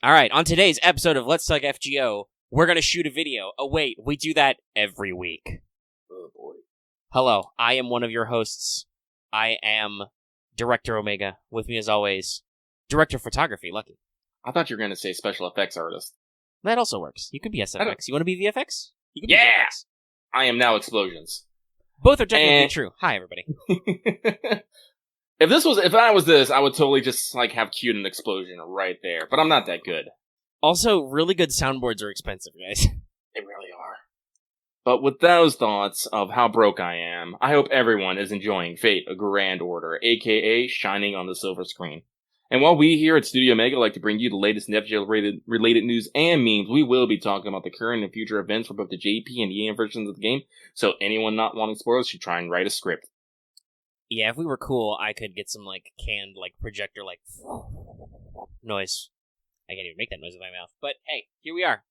All right, on today's episode of Let's Talk FGO, we're going to shoot a video. Oh, wait, we do that every week. Oh, boy. Hello, I am one of your hosts. I am Director Omega. With me, as always, Director of Photography, Lucky. I thought you were going to say special effects artist. That also works. You could be SFX. You want to be VFX? You can be Yeah! VFX. I am now Explosions. Both are technically true. Hi, everybody. If I was this, I would totally just have cued an explosion right there. But I'm not that good. Also, really good soundboards are expensive, guys. They really are. But with those thoughts of how broke I am, I hope everyone is enjoying Fate: A Grand Order, aka Shining on the Silver Screen. And while we here at Studio Omega like to bring you the latest FGO-related news and memes, we will be talking about the current and future events for both the JP and EM versions of the game, so anyone not wanting spoilers should try and write a script. Yeah, if we were cool, I could get some, canned, projector, noise. I can't even make that noise with my mouth. But, hey, here we are.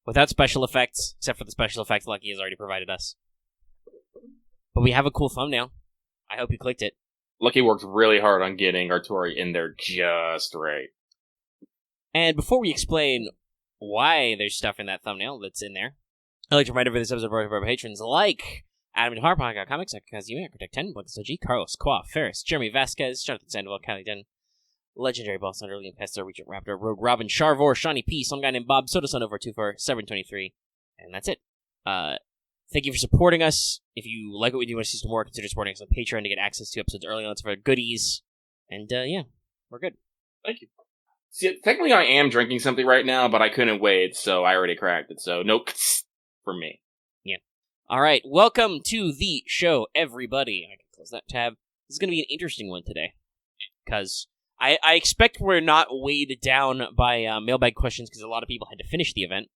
Without special effects, except for the special effects Lucky has already provided us. But we have a cool thumbnail. I hope you clicked it. Lucky worked really hard on getting Artori in there just right. And before we explain why there's stuff in that thumbnail that's in there, I'd like to remind everyone this episode brought to our patrons like Adam and Harpon, Comics, Kazuya, Architect 10, Blake Soji, Carlos, Qua, Ferris, Jeremy Vasquez, Jonathan Sandoval, Kylie Den, Legendary Boss Hunter, Liam Pester, Regent Raptor, Rogue Robin, Charvor, Shawnee P, some guy named Bob, Sodasun over 24, 723, and that's it. Thank you for supporting us. If you like what we do and want to see some more, consider supporting us on Patreon to get access to episodes early on for goodies. And, yeah, we're good. Thank you. See, technically I am drinking something right now, but I couldn't wait, so I already cracked it, so nope for me. Yeah. Alright, welcome to the show, everybody. I can close that tab. This is going to be an interesting one today. Because I expect we're not weighed down by mailbag questions, because a lot of people had to finish the event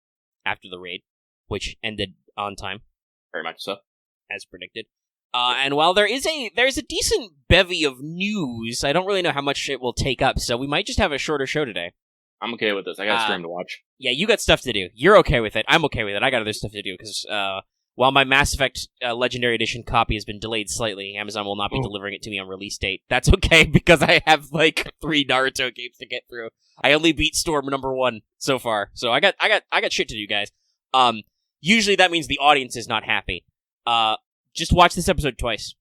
after the raid, which ended on time. Very much so. As predicted. And while there's a decent bevy of news, I don't really know how much it will take up, so we might just have a shorter show today. I'm okay with this. I got a stream to watch. Yeah, you got stuff to do. You're okay with it. I'm okay with it. I got other stuff to do, because while my Mass Effect Legendary Edition copy has been delayed slightly, Amazon will not be delivering it to me on release date. That's okay, because I have, 3 Naruto games to get through. I only beat Storm number 1 so far, so I got shit to do, guys. Usually that means the audience is not happy. Just watch this episode twice.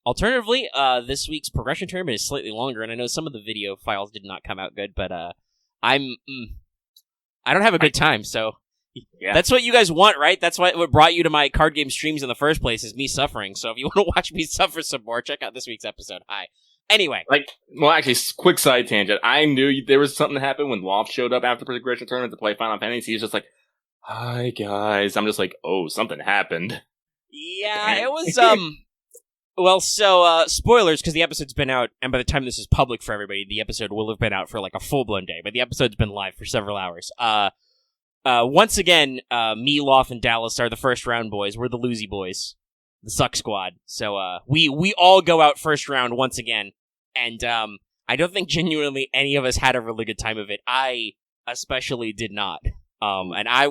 Alternatively, this week's progression tournament is slightly longer, and I know some of the video files did not come out good, but I don't have a good time, so yeah. That's what you guys want, right? That's what brought you to my card game streams in the first place, is me suffering. So if you want to watch me suffer some more, check out this week's episode. Hi. Anyway. Actually, quick side tangent. I knew there was something that happened when Loft showed up after the progression tournament to play Final Fantasy. He's just like, hi, guys. I'm just like, oh, something happened. Yeah, it was, well, so, spoilers, because the episode's been out, and by the time this is public for everybody, the episode will have been out for, a full-blown day, but the episode's been live for several hours. Once again, me, Loth, and Dallas are the first round boys. We're the Losey boys. The Suck Squad. So, we all go out first round once again, and, I don't think genuinely any of us had a really good time of it. I especially did not. And I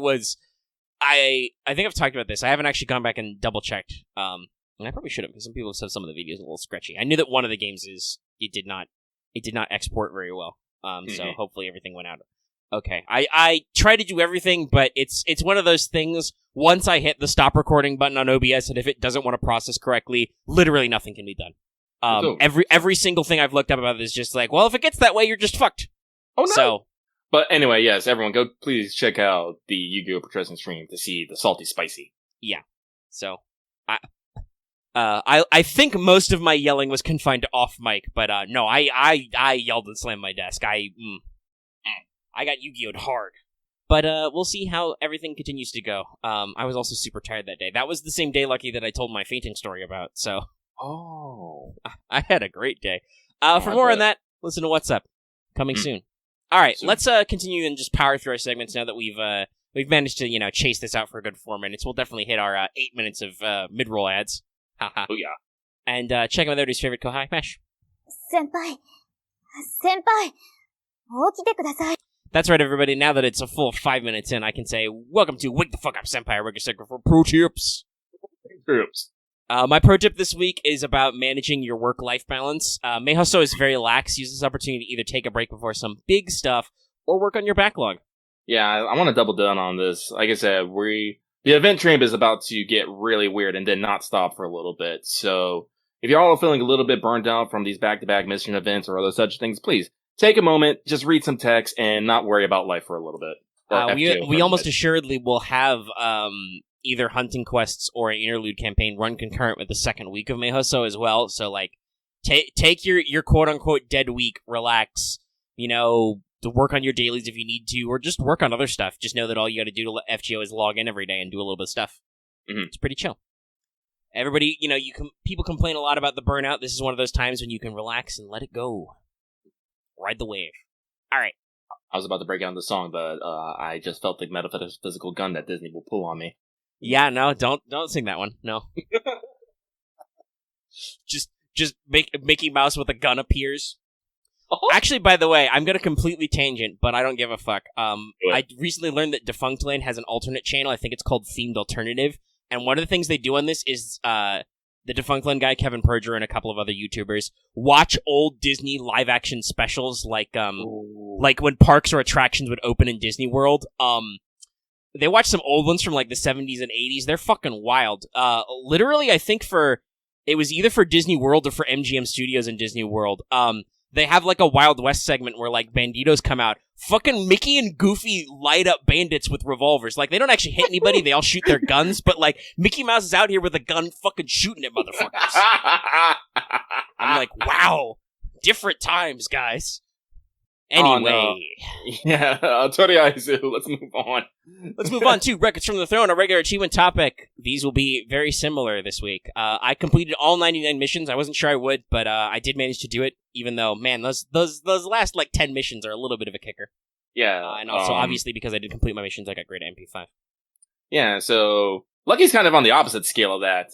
think I've talked about this. I haven't actually gone back and double-checked, and I probably should have, because some people have said some of the videos are a little sketchy. I knew that one of the games it did not export very well, so hopefully everything went out. Okay, I try to do everything, but it's one of those things, once I hit the stop recording button on OBS, and if it doesn't want to process correctly, literally nothing can be done. Every single thing I've looked up about it is just well, if it gets that way, you're just fucked. Oh, no! So, but anyway, yes, everyone, go please check out the Yu-Gi-Oh! Progression stream to see the Salty Spicy. Yeah. So, I think most of my yelling was confined to off mic, but no, I yelled and slammed my desk. I got Yu-Gi-Oh'd hard. But we'll see how everything continues to go. I was also super tired that day. That was the same day, Lucky, that I told my fainting story about, so... Oh. I had a great day. For more on that, listen to What's Up. Coming soon. Alright, let's continue and just power through our segments now that we've managed to, chase this out for a good 4 minutes. We'll definitely hit our 8 minutes of mid-roll ads. Haha. Oh, yeah. And check out my other's favorite Kohai, Mesh. Senpai, 起きてください. That's right, everybody. Now that it's a full 5 minutes in, I can say, welcome to Wake the Fuck Up, Senpai, a regular segment for Pro Tips. My pro tip this week is about managing your work-life balance. Meihousou is very lax. Use this opportunity to either take a break before some big stuff, or work on your backlog. Yeah, I want to double down on this. Like I said, the event train is about to get really weird and then not stop for a little bit. So if you're all feeling a little bit burned out from these back-to-back mission events or other such things, please take a moment, just read some text, and not worry about life for a little bit. We almost assuredly will have either hunting quests or an interlude campaign run concurrent with the second week of Meihousou as well. So, like, take your quote-unquote dead week, relax, to work on your dailies if you need to, or just work on other stuff. Just know that all you got to do to FGO is log in every day and do a little bit of stuff. Mm-hmm. It's pretty chill. Everybody, people complain a lot about the burnout. This is one of those times when you can relax and let it go. Ride the wave. All right. I was about to break down the song, but I just felt the metaphysical gun that Disney will pull on me. Yeah, no, don't sing that one. No. just Mickey Mouse with a gun appears. Oh. Actually, by the way, I'm going to completely tangent, but I don't give a fuck. I recently learned that Defunctland has an alternate channel. I think it's called Themed Alternative. And one of the things they do on this is the Defunctland guy, Kevin Perger, and a couple of other YouTubers watch old Disney live-action specials, like when parks or attractions would open in Disney World. They watch some old ones from like the 70s and 80s. They're fucking wild. Literally, I think it was either for Disney World or for MGM Studios in Disney World. They have like a Wild West segment where like banditos come out. Fucking Mickey and Goofy light up bandits with revolvers. Like, they don't actually hit anybody, they all shoot their guns, but like, Mickey Mouse is out here with a gun fucking shooting at motherfuckers. I'm like, wow. Different times, guys. Anyway. Oh, no. Yeah, Toriaizu, let's move on. Let's move on to Records from the Throne, a regular achievement topic. These will be very similar this week. I completed all 99 missions. I wasn't sure I would, but I did manage to do it, even though, man, those last, like, 10 missions are a little bit of a kicker. Yeah. And also, obviously, because I did complete my missions, I got great at MP5. Yeah, so Lucky's kind of on the opposite scale of that.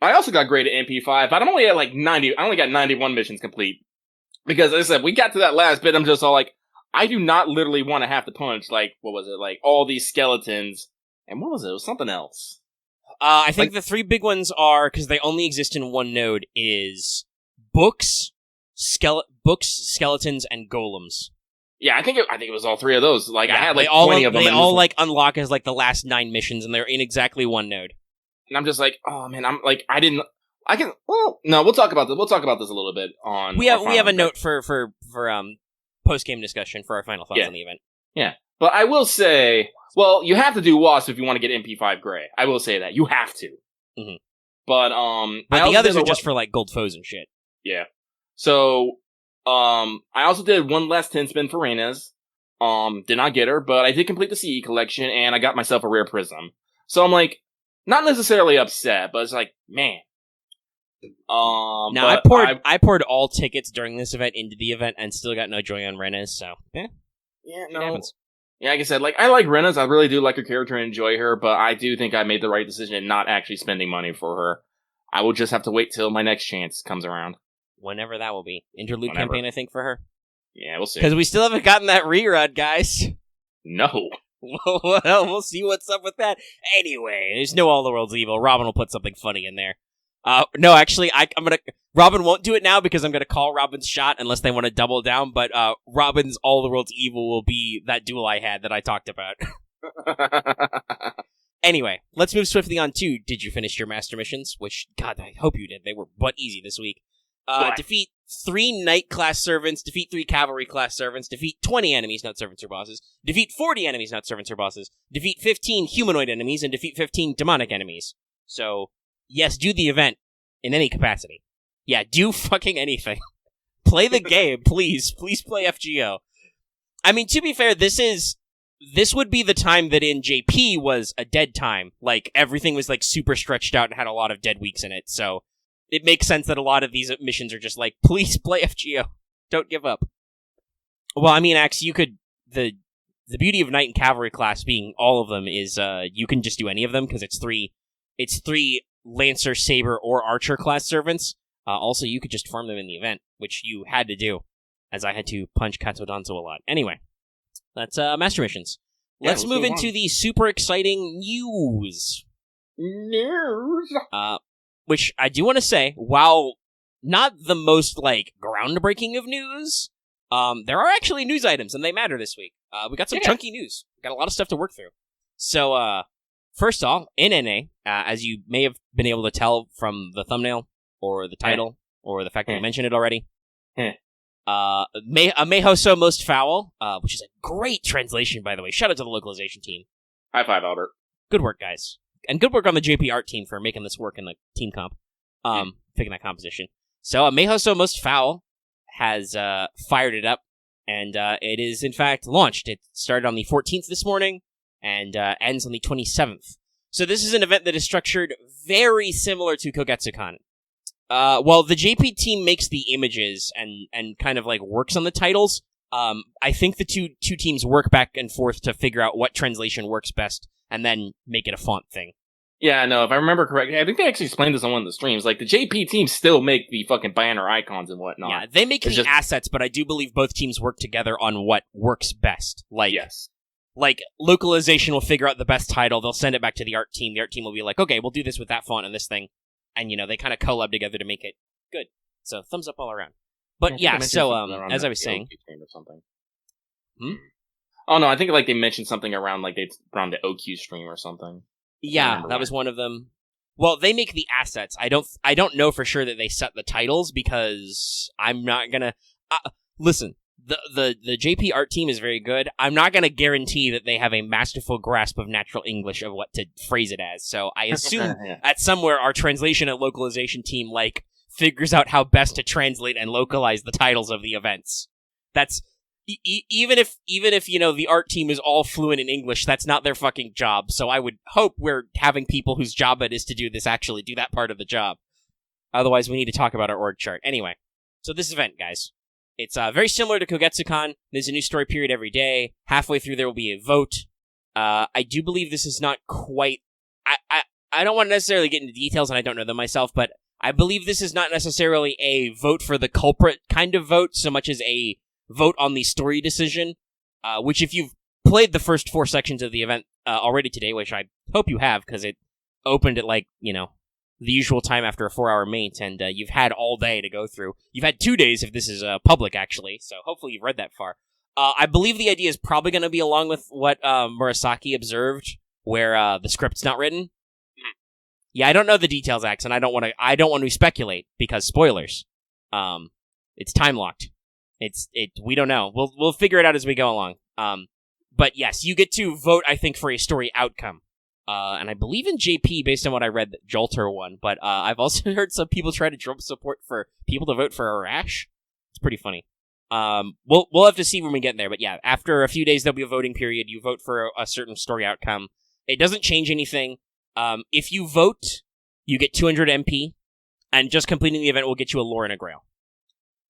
I also got great at MP5, but I'm only at, like, 90. I only got 91 missions complete. Because, as I said, we got to that last bit, I'm just all like, I do not literally want to have to punch, like, what was it, like, all these skeletons, and what was it? It was something else. I think the three big ones are, because they only exist in one node, is books, skeletons, and golems. Yeah, I think it was all three of those. Like, yeah, I had, like, 20 of them. They all, like, unlock as, like, the last 9 missions, and they're in exactly one node. And I'm just like, oh, man, we'll talk about this. We'll talk about this a little bit on. We have a note for post game discussion for our final thoughts on the event. Yeah, but I will say, well, you have to do WASP if you want to get MP5 Gray. I will say that you have to. Mm-hmm. But the others are just for like gold foes and shit. Yeah. So I also did one last 10 spin for Reyna's. Did not get her, but I did complete the CE collection and I got myself a rare prism. So I'm like, not necessarily upset, but it's like, man. Now I poured all tickets during this event into the event and still got no joy on Rena's, so yeah, no. Yeah, like I said, like I like Rena's, I really do like her character and enjoy her, but I do think I made the right decision in not actually spending money for her. I will just have to wait till my next chance comes around. Whenever that will be. Interlude campaign, I think, for her. Yeah, we'll see. Because we still haven't gotten that rerun, guys. No. Well, we'll see what's up with that. Anyway, there's no All the World's Evil. Robin will put something funny in there. No, actually, Robin won't do it now because I'm gonna call Robin's shot unless they want to double down, but, Robin's All the World's Evil will be that duel I had that I talked about. Anyway, let's move swiftly on to, did you finish your master missions? Which, God, I hope you did. They were butt easy this week. Defeat 3 Knight class servants, defeat 3 Cavalry class servants, defeat 20 enemies, not servants or bosses, defeat 40 enemies, not servants or bosses, defeat 15 humanoid enemies, and defeat 15 demonic enemies. So, yes, do the event in any capacity. Yeah, do fucking anything. Play the game, please. Please play FGO. I mean, to be fair, this would be the time that in JP was a dead time. Like, everything was, like, super stretched out and had a lot of dead weeks in it, so it makes sense that a lot of these missions are just like, please play FGO. Don't give up. Well, I mean, Axe, you could... The beauty of Knight and Cavalry class being all of them is you can just do any of them, because it's three Lancer, Saber, or Archer class servants. Also, you could just farm them in the event, which you had to do, as I had to punch Katodanzo a lot. Anyway, that's Master Missions. Let's move into the super exciting news. Which I do want to say, while not the most, like, groundbreaking of news, there are actually news items, and they matter this week. We got some chunky news. We got a lot of stuff to work through. So, first off, in NA, as you may have been able to tell from the thumbnail, or the title, or the fact that you mentioned it already, Meihousou Most Foul, which is a great translation, by the way. Shout out to the localization team. High five, Albert. Good work, guys. And good work on the JP art team for making this work in the team comp. Picking that composition. So, Meihousou Most Foul has fired it up, and it is, in fact, launched. It started on the 14th this morning, and ends on the 27th. So this is an event that is structured very similar to Kogetsukan. Well, the JP team makes the images and kind of like works on the titles. I think the two teams work back and forth to figure out what translation works best, and then make it a font thing. Yeah, no, if I remember correctly, I think they actually explained this on one of the streams. Like, the JP teams still make the fucking banner icons and whatnot. Yeah, they make the assets, but I do believe both teams work together on what works best. Like, like, localization will figure out the best title, they'll send it back to the art team will be like, okay, we'll do this with that font and this thing. And, they kind of collab together to make it good. So, thumbs up all around. But, yeah, so, as I was saying... Or something. Oh, no, I think, like, they mentioned something around, like, around the OQ stream or something. Yeah, that was one of them. Well, they make the assets. I don't know for sure that they set the titles, because I'm not gonna... listen, the JP art team is very good. I'm not gonna guarantee that they have a masterful grasp of natural English of what to phrase it as. So I assume at somewhere our translation and localization team, like, figures out how best to translate and localize the titles of the events. That's... Even if the art team is all fluent in English, that's not their fucking job. So I would hope we're having people whose job it is to do this actually do that part of the job. Otherwise, we need to talk about our org chart. Anyway, so this event, guys, it's very similar to Kogetsukan. There's a new story period every day. Halfway through, there will be a vote. I do believe this is not quite... I don't want to necessarily get into details, and I don't know them myself, but I believe this is not necessarily a vote for the culprit kind of vote, so much as a vote on the story decision, which if you've played the first 4 sections of the event already today, which I hope you have, because it opened at, like, the usual time after a 4-hour maint, and you've had all day to go through. You've had 2 days if this is public, actually, so hopefully you've read that far. I believe the idea is probably going to be along with what Murasaki observed, where the script's not written. Yeah, I don't know the details, Axe, and I don't want to speculate, because spoilers. It's time-locked. We don't know. We'll figure it out as we go along. But yes, you get to vote, I think, for a story outcome. And I believe in JP, based on what I read, that JALTER won. But I've also heard some people try to drum support for people to vote for a rash. It's pretty funny. We'll have to see when we get there. But yeah, after a few days, there'll be a voting period. You vote for a certain story outcome. It doesn't change anything. If you vote, you get 200 MP. And just completing the event will get you a lore and a grail.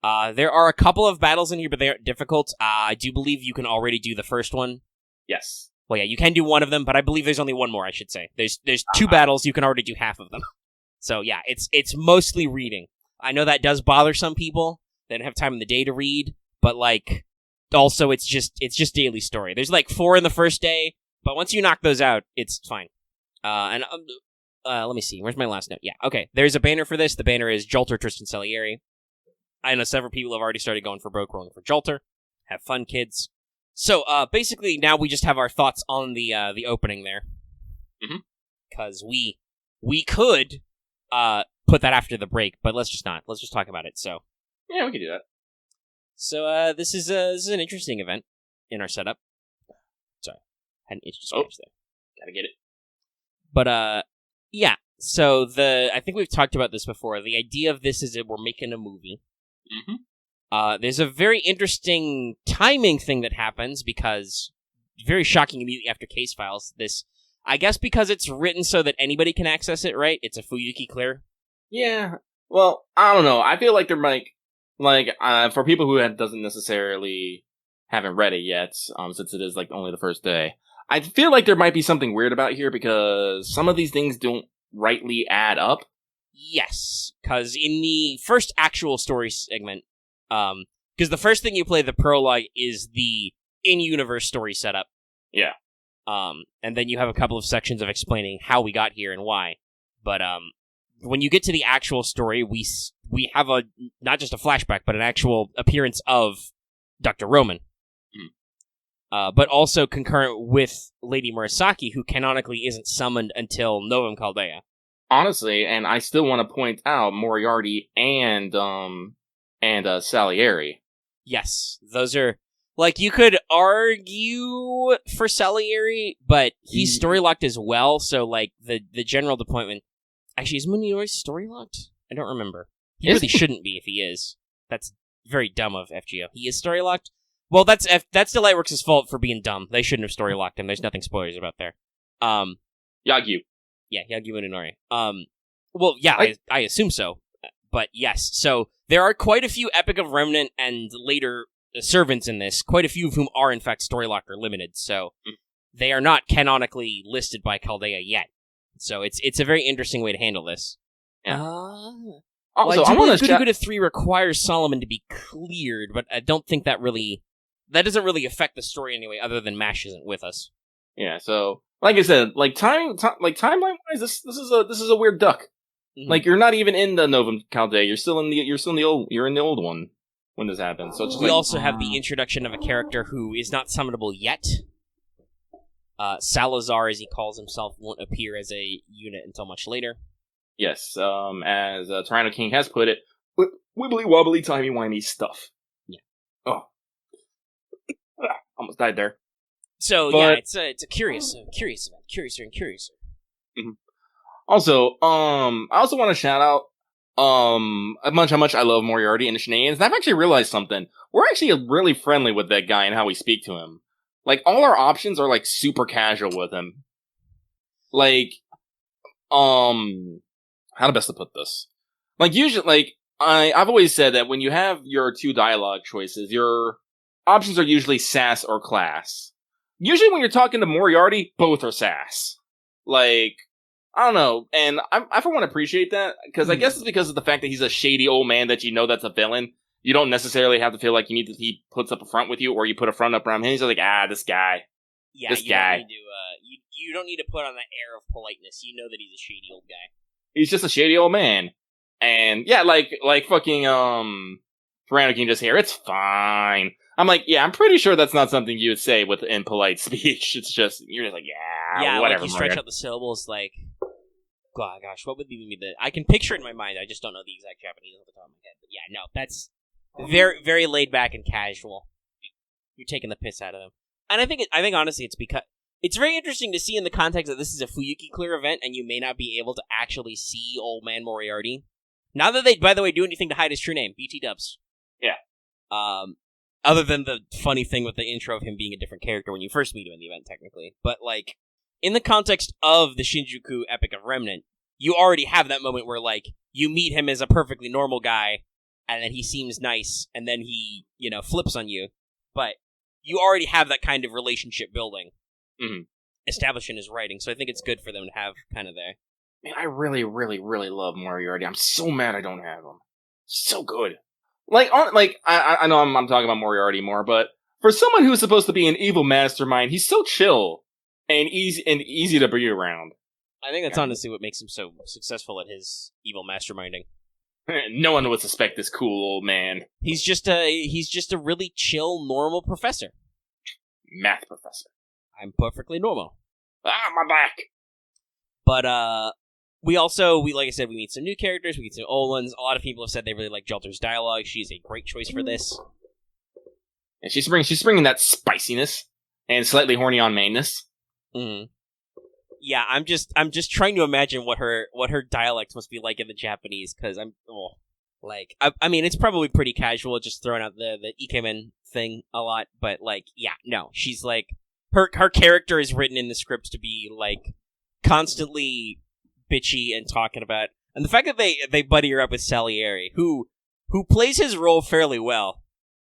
There are a couple of battles in here, but they aren't difficult. I do believe you can already do the first one. Yes. Well, yeah, you can do one of them, but I believe there's only one more, I should say. There's 2 battles, you can already do half of them. So, yeah, it's mostly reading. I know that does bother some people. They don't have time in the day to read, but, like, also it's just daily story. There's, like, 4 in the first day, but once you knock those out, it's fine. Let me see. Where's my last note? Yeah, okay. There's a banner for this. The banner is JALTER Tristan Salieri. I know several people have already started going for broke rolling for JALTER. Have fun, kids. So, basically, now we just have our thoughts on the opening there. Because we could put that after the break, but let's just not. Let's just talk about it. So yeah, we can do that. So, this is an interesting event in our setup. Sorry, had an itch to scratch there. Gotta get it. But yeah. So I think we've talked about this before. The idea of this is that we're making a movie. There's a very interesting timing thing that happens, because very shocking immediately after Case Files. This, I guess, because it's written so that anybody can access it, right? It's a Fuyuki clear. Yeah. Well, I don't know. I feel like there might, for people who doesn't necessarily haven't read it yet, since it is like only the first day, I feel like there might be something weird about here, because some of these things don't rightly add up. Yes, because in the first actual story segment, because the first thing you play, the prologue, is the in-universe story setup. Yeah. And then you have a couple of sections of explaining how we got here and why. But when you get to the actual story, we have not just a flashback, but an actual appearance of Dr. Roman. Mm. But also concurrent with Lady Murasaki, who canonically isn't summoned until Novum Chaldea. Honestly, and I still want to point out Moriarty and Salieri. Yes, those are... Like, you could argue for Salieri, but he's story-locked as well, so, like, the general deployment... Actually, is Munori story-locked? I don't remember. He really shouldn't be if he is. That's very dumb of FGO. He is story-locked? Well, that's Delightworks' fault for being dumb. They shouldn't have story-locked him. There's nothing spoilers about there. Yagyu. Yeah, Yagyu Munori. Well, yeah, I assume so. But yes, so there are quite a few Epic of Remnant and later servants in this, quite a few of whom are in fact story-locked or limited, so they are not canonically listed by Chaldea yet. So it's a very interesting way to handle this. Yeah. Also, Also, I I want believe to Good 3 requires Solomon to be cleared, but I don't think that doesn't really affect the story anyway, other than Mash isn't with us. Yeah, so like I said, like timeline wise, this is a weird duck. Mm-hmm. Like you're not even in the Novum Chaldea. You're in the old one when this happens. So it's just we also have the introduction of a character who is not summonable yet. Salazar, as he calls himself, won't appear as a unit until much later. Yes, as Tyranno King has put it, wibbly wobbly timey wimey stuff. Yeah. Oh, almost died there. So yeah, it's a curious event, curiouser and curiouser. Mm-hmm. Also, I also want to shout out how much I love Moriarty and the shenanigans. And I've actually realized something. We're actually really friendly with that guy and how we speak to him. Like, all our options are, like, super casual with him. Like, how to best to put this? Like, usually, like, I've always said that when you have your two dialogue choices, your options are usually sass or class. Usually when you're talking to Moriarty, both are sass. Like, I don't know, and I for one appreciate that, because I guess it's because of the fact that he's a shady old man that you know that's a villain. You don't necessarily have to feel like he puts up a front with you, or you put a front up around him. He's just like, this guy. Yeah, this guy. Don't need to, you don't need to put on that air of politeness. You know that he's a shady old guy. He's just a shady old man. And, yeah, like fucking, Tyranno King just here, it's fine. I'm like, yeah, I'm pretty sure that's not something you would say in polite speech. It's just, you're just like, yeah, whatever. Like you stretch out the syllables, like, gosh, what would even be I can picture it in my mind, I just don't know the exact Japanese off the top of my head. But yeah, no, that's very, very laid back and casual. You're taking the piss out of them. And I think honestly it's because it's very interesting to see in the context that this is a Fuyuki clear event and you may not be able to actually see Old Man Moriarty. Not that they, by the way, do anything to hide his true name, BT dubs. Yeah. Other than the funny thing with the intro of him being a different character when you first meet him in the event, technically. But, like, in the context of the Shinjuku Epic of Remnant, you already have that moment where, like, you meet him as a perfectly normal guy, and then he seems nice, and then he, flips on you. But you already have that kind of relationship building established in his writing, so I think it's good for them to have kind of there. Man, I really, really, really love Moriarty. I'm so mad I don't have him. So good. I know I'm talking about Moriarty more, but for someone who's supposed to be an evil mastermind, he's so chill and easy to be around. I think that's honestly what makes him so successful at his evil masterminding. No one would suspect this cool old man. He's just a really chill, normal professor. Math professor. I'm perfectly normal. My back. But like I said, we meet some new characters, we meet some old ones. A lot of people have said they really like JALTER's dialogue. She's a great choice for this. And she's bringing that spiciness and slightly horny on mainness. Mm-hmm. Yeah, I'm just trying to imagine what her dialect must be like in the Japanese, because I mean, it's probably pretty casual, just throwing out the ikemen thing a lot, but like, yeah, no, she's like, her character is written in the scripts to be like constantly bitchy and talking about, and the fact that they buddy her up with Salieri, who plays his role fairly well.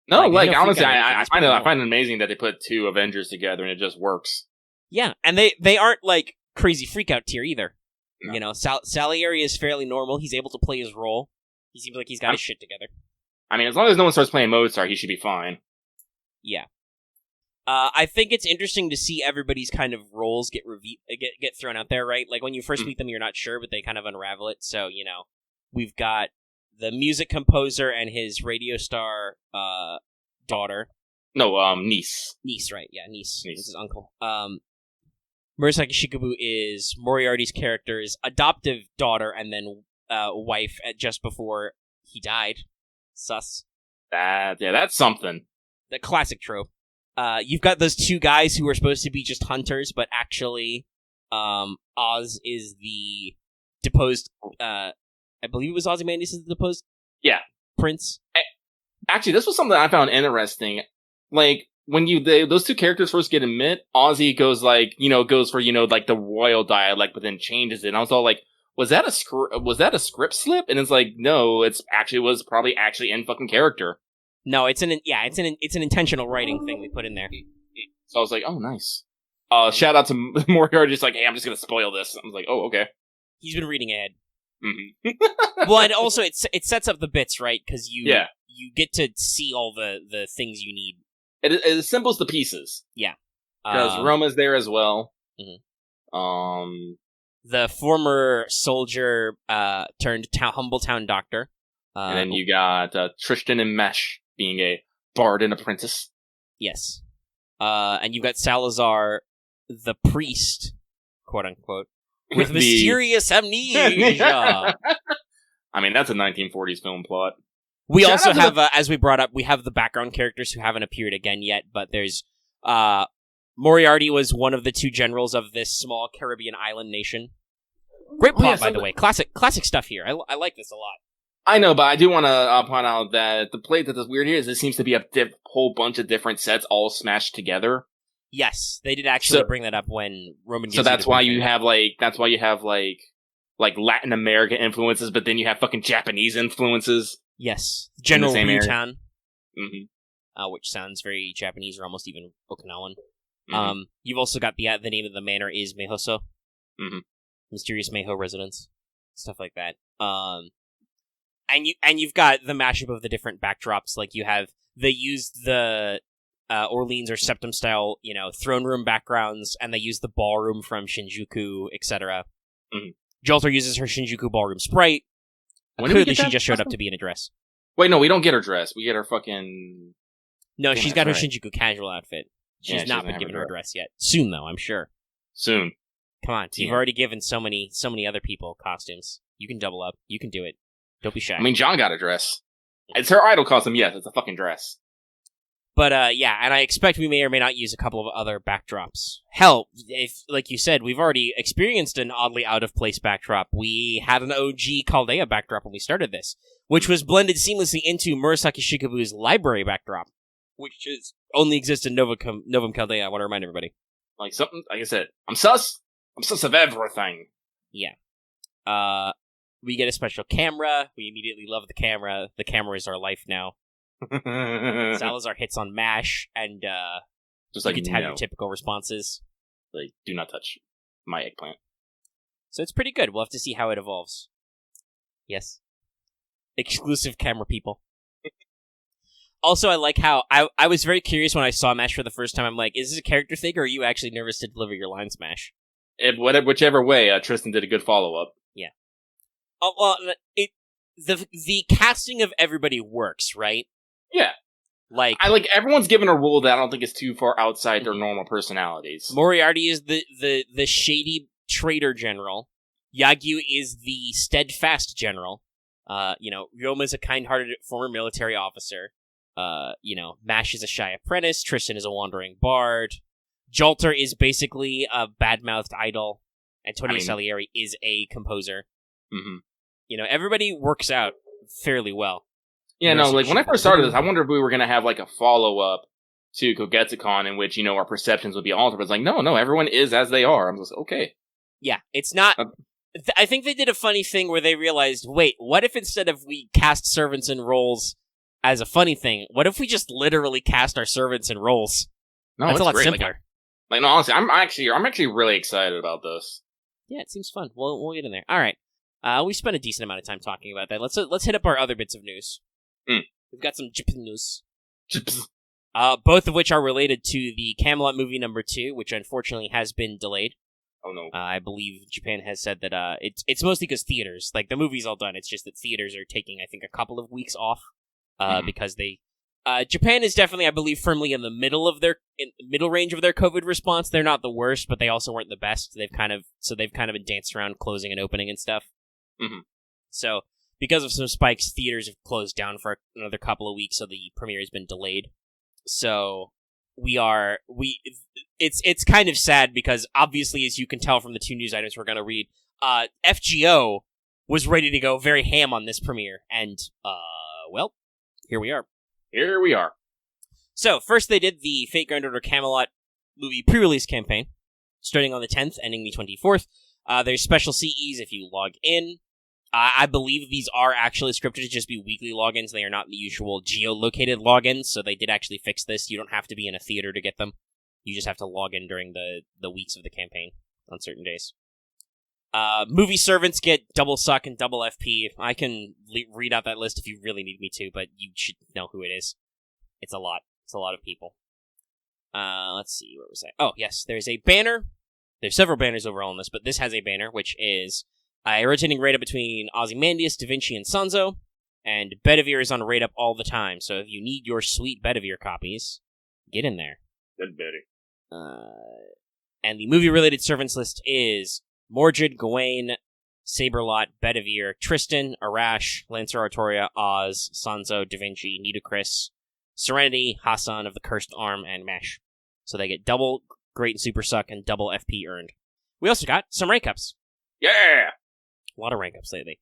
No, honestly, I find it amazing that they put two Avengers together and it just works. Yeah, and they aren't like crazy freakout tier either. No. Salieri is fairly normal. He's able to play his role. He seems like he's got his shit together. I mean, as long as no one starts playing Mozart, he should be fine. Yeah. I think it's interesting to see everybody's kind of roles get thrown out there, right? Like, when you first meet them, you're not sure, but they kind of unravel it. So, we've got the music composer and his radio star daughter, No, niece. Niece, right? Yeah, niece. Niece. This is uncle. Murasaki Shikabu is Moriarty's character's adoptive daughter and then wife just before he died. Sus. That's something. The classic trope. You've got those two guys who are supposed to be just hunters, but actually, Oz is the deposed. I believe it was Ozymandias is the deposed. Yeah, prince. Actually, this was something I found interesting. Like when those two characters first get met, Ozzy goes goes for like the royal dialect, but then changes it. And I was all like, was that a script slip? And it's like, no, was probably in fucking character. No, it's an intentional writing thing they put in there. So I was like, oh, nice. Shout out to Moriarty, just like, hey, I'm just gonna spoil this. I was like, oh, okay. He's been reading ahead. Mm-hmm. Well, and also it sets up the bits, right? Because you get to see all the things you need. It assembles the pieces. Yeah. Because Roma's there as well. Mm-hmm. The former soldier turned humble town doctor. And then you got Tristan and Mesh being a bard and apprentice. Yes. And you've got Salazar, the priest, quote unquote, with mysterious amnesia. I mean, that's a 1940s film plot. We also have, as we brought up, we have the background characters who haven't appeared again yet, but there's, Moriarty was one of the two generals of this small Caribbean island nation. Great plot, by the way. Classic stuff here. I like this a lot. I know, but I do want to point out that the plate that is weird here is it seems to be a whole bunch of different sets all smashed together. Yes, they did actually bring that up when Roman. So that's why you have like Latin American influences, but then you have fucking Japanese influences. Yes, General Ryutan, mm-hmm. Which sounds very Japanese or almost even Okinawan. Mm-hmm. You've also got the name of the manor is Meihousou, mm-hmm. Mysterious Meiho residence, stuff like that. And you've got the mashup of the different backdrops. Like they used the Orleans or Septum style, throne room backgrounds, and they use the ballroom from Shinjuku, etc. Mm-hmm. JALTER uses her Shinjuku ballroom sprite. Clearly, she just showed up to be in a dress. Wait, no, we don't get her dress. We get her fucking... No, she's got her Shinjuku casual outfit. She's not been given her dress yet. Soon, though, I'm sure. Soon. Come on, you've already given so many other people costumes. You can double up. You can do it. Don't be shy. I mean, John got a dress. It's her idol costume, yes. It's a fucking dress. But, and I expect we may or may not use a couple of other backdrops. Hell, if, like you said, we've already experienced an oddly out-of-place backdrop. We had an OG Chaldea backdrop when we started this, which was blended seamlessly into Murasaki Shikabu's library backdrop, which only exists in Novum Chaldea, I want to remind everybody. Like I said, I'm sus of everything. Yeah. We get a special camera. We immediately love the camera. The camera is our life now. Salazar hits on MASH, and just you get to have your typical responses. Like, do not touch my eggplant. So it's pretty good. We'll have to see how it evolves. Yes. Exclusive camera people. Also, I like how I was very curious when I saw MASH for the first time. I'm like, is this a character thing, or are you actually nervous to deliver your lines, MASH? Whichever way, Tristan did a good follow-up. Yeah. Well, the casting of everybody works, right? Yeah. Everyone's given a role that I don't think is too far outside their normal personalities. Moriarty is the shady traitor general. Yagyu is the steadfast general. Ryoma is a kind-hearted former military officer. Mash is a shy apprentice. Tristan is a wandering bard. JALTER is basically a bad-mouthed idol. Antonio Salieri is a composer. Mm-hmm. Everybody works out fairly well. Yeah, no, when I first started this, I wondered if we were going to have, a follow-up to Kogetsucon in which, our perceptions would be altered. But it's like, no, everyone is as they are. I'm just, okay. Yeah, it's not... I think they did a funny thing where they realized, wait, what if instead of we cast servants in roles as a funny thing, what if we just literally cast our servants in roles? No, that's a lot great. simpler. No, honestly, I'm actually really excited about this. Yeah, it seems fun. We'll get in there. All right. We spent a decent amount of time talking about that. Let's hit up our other bits of news. We've got some Japan news. Both of which are related to the Camelot movie number 2, which unfortunately has been delayed. Oh no! I believe Japan has said that it's mostly because theaters, the movie's all done. It's just that theaters are taking, I think, a couple of weeks off because they Japan is definitely, I believe, firmly in the middle range of their COVID response. They're not the worst, but they also weren't the best. They've kind of been danced around closing and opening and stuff. Mm-hmm. So because of some spikes, theaters have closed down for another couple of weeks, so the premiere has been delayed. So it's kind of sad because obviously, as you can tell from the two news items we're going to read, FGO was ready to go very ham on this premiere, and well, here we are. Here we are. So, first they did the Fate Grand Order Camelot movie pre-release campaign, starting on the 10th, ending the 24th. There's special CEs if you log in. I believe these are actually scripted to just be weekly logins. They are not the usual geolocated logins, so they did actually fix this. You don't have to be in a theater to get them. You just have to log in during the weeks of the campaign on certain days. Movie servants get double suck and double FP. I can read out that list if you really need me to, but you should know who it is. It's a lot. It's a lot of people. Let's see, where was I? Oh, yes, there's a banner. There's several banners overall in this, but this has a banner, which is a rotating rate-up between Ozymandias, Da Vinci, and Sanzo, and Bedivere is on rate-up all the time, so if you need your sweet Bedivere copies, get in there. Good Betty. And the movie-related servants list is Mordred, Gawain, Saberlot, Bedivere, Tristan, Arash, Lancer Artoria, Oz, Sanzo, Da Vinci, Nitocris, Serenity, Hassan of the Cursed Arm, and Mesh. So they get double Great and Super Suck and double FP earned. We also got some rank ups. Yeah! A lot of rank ups lately.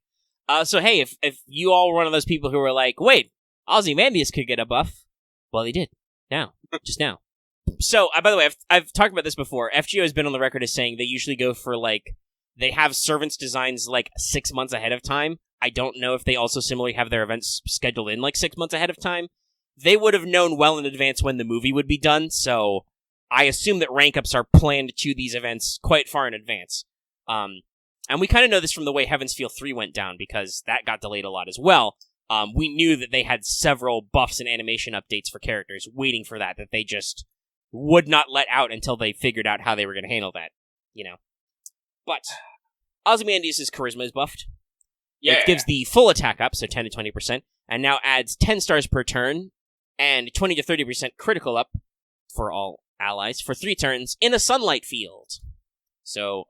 So hey, if you all were one of those people who were like, wait, Ozymandias could get a buff, well, they did. Now. Just now. So, by the way, I've talked about this before. FGO has been on the record as saying they usually go for, they have servants designs, 6 months ahead of time. I don't know if they also similarly have their events scheduled in, 6 months ahead of time. They would have known well in advance when the movie would be done, so I assume that rank-ups are planned to these events quite far in advance. And we kind of know this from the way Heaven's Feel 3 went down, because that got delayed a lot as well. We knew that they had several buffs and animation updates for characters waiting for that they just would not let out until they figured out how they were going to handle that, But Ozymandias' charisma is buffed. Yeah. It gives the full attack up, so 10 to 20%, and now adds 10 stars per turn, and 20 to 30% critical up for all allies for 3 turns in a sunlight field. So,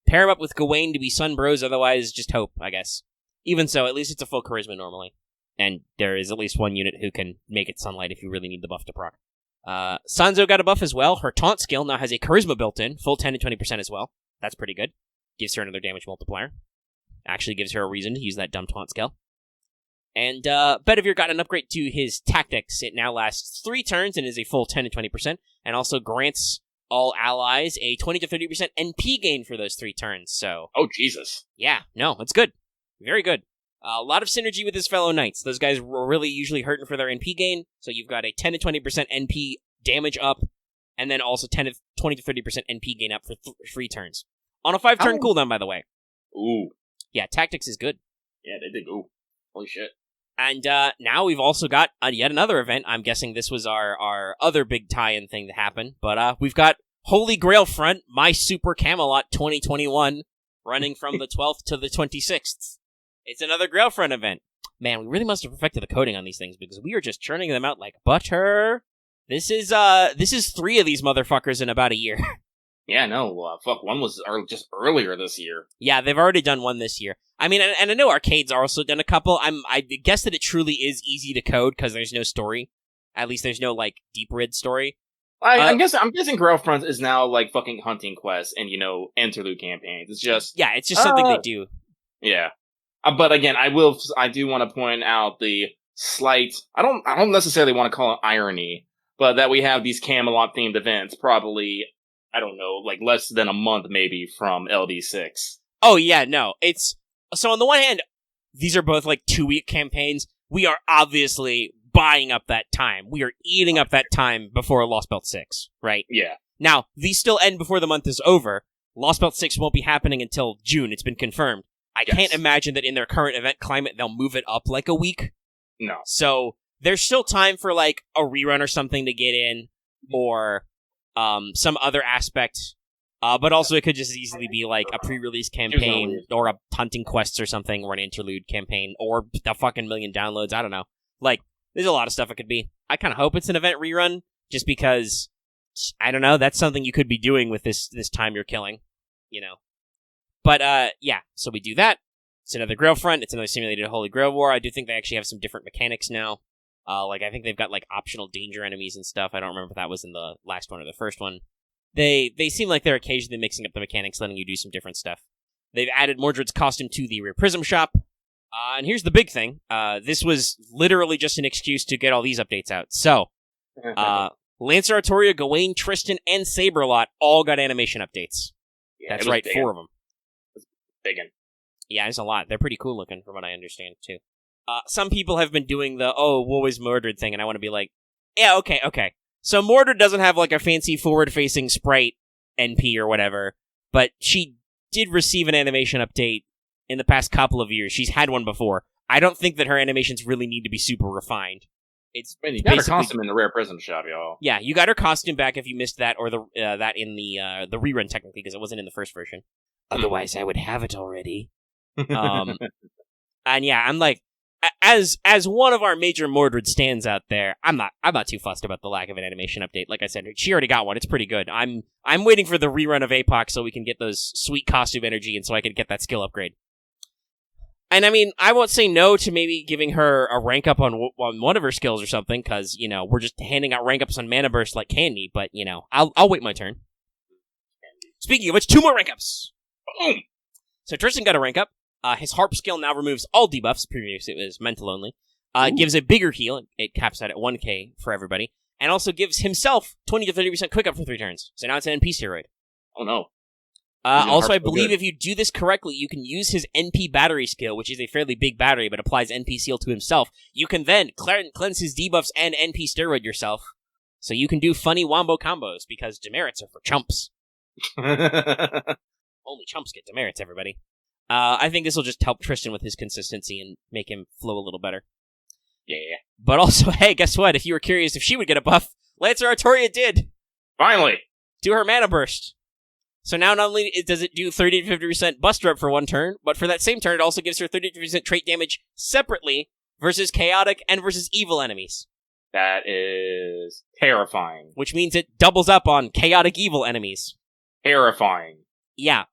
pair him up with Gawain to be Sun Bros, otherwise just hope, I guess. Even so, at least it's a full charisma normally. And there is at least one unit who can make it sunlight if you really need the buff to proc. Sanzo got a buff as well. Her taunt skill now has a charisma built in, full 10 to 20% as well. That's pretty good. Gives her another damage multiplier. Actually gives her a reason to use that dumb taunt skill. And Bedivere got an upgrade to his tactics. It now lasts 3 turns and is a full 10 to 20%, and also grants all allies a 20 to 30% NP gain for those 3 turns. So, oh, Jesus. Yeah, no, it's good. Very good. A lot of synergy with his fellow knights. Those guys were really usually hurting for their NP gain, so you've got a 10 to 20% NP damage up, and then also 20 to 30% NP gain up for 3 turns. On a 5-turn cooldown, by the way. Ooh. Yeah, tactics is good. Yeah, they did. Ooh. Holy shit. And now we've also got yet another event. I'm guessing this was our other big tie-in thing that happened, but we've got Holy Grail Front, My Super Camelot 2021, running from the 12th to the 26th. It's another Grail Front event. Man, we really must have perfected the coding on these things, because we are just churning them out like butter. This is 3 of these motherfuckers in about a year. Yeah, no, fuck, one was just earlier this year. Yeah, they've already done one this year. I mean, and I know Arcade's also done a couple. I guess that it truly is easy to code, because there's no story. At least there's no, deep rid story. I'm guessing Grail Front is now, fucking Hunting Quest and, interlude campaigns. It's just... Yeah, it's just something they do. Yeah. But again, I do want to point out the slight, I don't necessarily want to call it irony, but that we have these Camelot-themed events probably, I don't know, less than a month maybe from LD6. Oh, yeah, no. So on the one hand, these are both 2-week campaigns. We are obviously buying up that time. We are eating up that time before Lost Belt 6, right? Yeah. Now, these still end before the month is over. Lost Belt 6 won't be happening until June. It's been confirmed. I can't imagine that in their current event climate, they'll move it up a week. No. So there's still time for a rerun or something to get in, or some other aspect. But also it could just easily be a pre-release campaign, or a hunting quests or something, or an interlude campaign, or a fucking million downloads. I don't know. There's a lot of stuff it could be. I kind of hope it's an event rerun, just because, I don't know, that's something you could be doing with this time you're killing, you know. But, yeah, so we do that. It's another Grail front. It's another simulated Holy Grail War. I do think they actually have some different mechanics now. Like, I think they've got, like, optional danger enemies and stuff. I don't remember if that was in the last one or the first one. They seem like they're occasionally mixing up the mechanics, letting you do some different stuff. They've added Mordred's costume to the Rear Prism shop. And here's the big thing. This was literally just an excuse to get all these updates out. So, Lancer, Artoria, Gawain, Tristan, and Saberlot all got animation updates. Yeah, that's right, 4 of them. Biggin. Yeah, there's a lot. They're pretty cool looking, from what I understand, too. Some people have been doing the, woe is Mordred thing, and I want to be like, yeah, okay. So Mordred doesn't have, like, a fancy forward-facing sprite NP or whatever, but she did receive an animation update in the past couple of years. She's had one before. I don't think that her animations really need to be super refined. It's you got her costume in the Rare Prism shop, y'all. Yeah, you got her costume back if you missed that, or that in the rerun, technically, because it wasn't in the first version. Otherwise, I would have it already. And yeah, I'm like, as one of our major Mordred stands out there, I'm not too fussed about the lack of an animation update. Like I said, she already got one. It's pretty good. I'm waiting for the rerun of APOC so we can get those sweet costume energy, and so I can get that skill upgrade. And I mean, I won't say no to maybe giving her a rank up on one of her skills or something, because, you know, we're just handing out rank ups on Mana Burst like candy, but, you know, I'll wait my turn. Speaking of which, 2 more rank ups! Boom! So Tristan got a rank up. His Harp skill now removes all debuffs. Previously it was mental only. Gives a bigger heal. It caps out at 1k for everybody. And also gives himself 20 to 30% quick up for 3 turns. So now it's an NP steroid. Oh no. Also, I believe if you do this correctly, you can use his NP battery skill, which is a fairly big battery, but applies NP seal to himself. You can then cleanse his debuffs and NP steroid yourself. So you can do funny wombo combos, because demerits are for chumps. Only chumps get demerits, everybody. I think this will just help Tristan with his consistency and make him flow a little better. Yeah. But also, hey, guess what? If you were curious if she would get a buff, Lancer Artoria did. Finally! Do her Mana Burst. So now not only does it do 30 to 50% Buster Up for 1 turn, but for that same turn, it also gives her 30 to 50% trait damage separately versus chaotic and versus evil enemies. That is terrifying. Which means it doubles up on chaotic evil enemies. Terrifying. Yeah,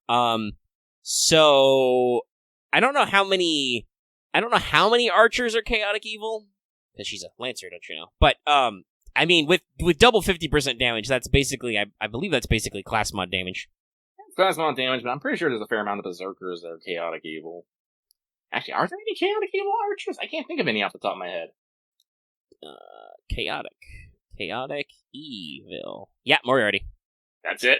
so I don't know how many archers are chaotic evil, because she's a lancer, don't you know? But I mean, with double 50% damage, that's basically, I believe that's basically class mod damage. Class mod damage, but I'm pretty sure there's a fair amount of berserkers that are chaotic evil. Actually, are there any chaotic evil archers? I can't think of any off the top of my head. Chaotic evil. Yeah, Moriarty. That's it.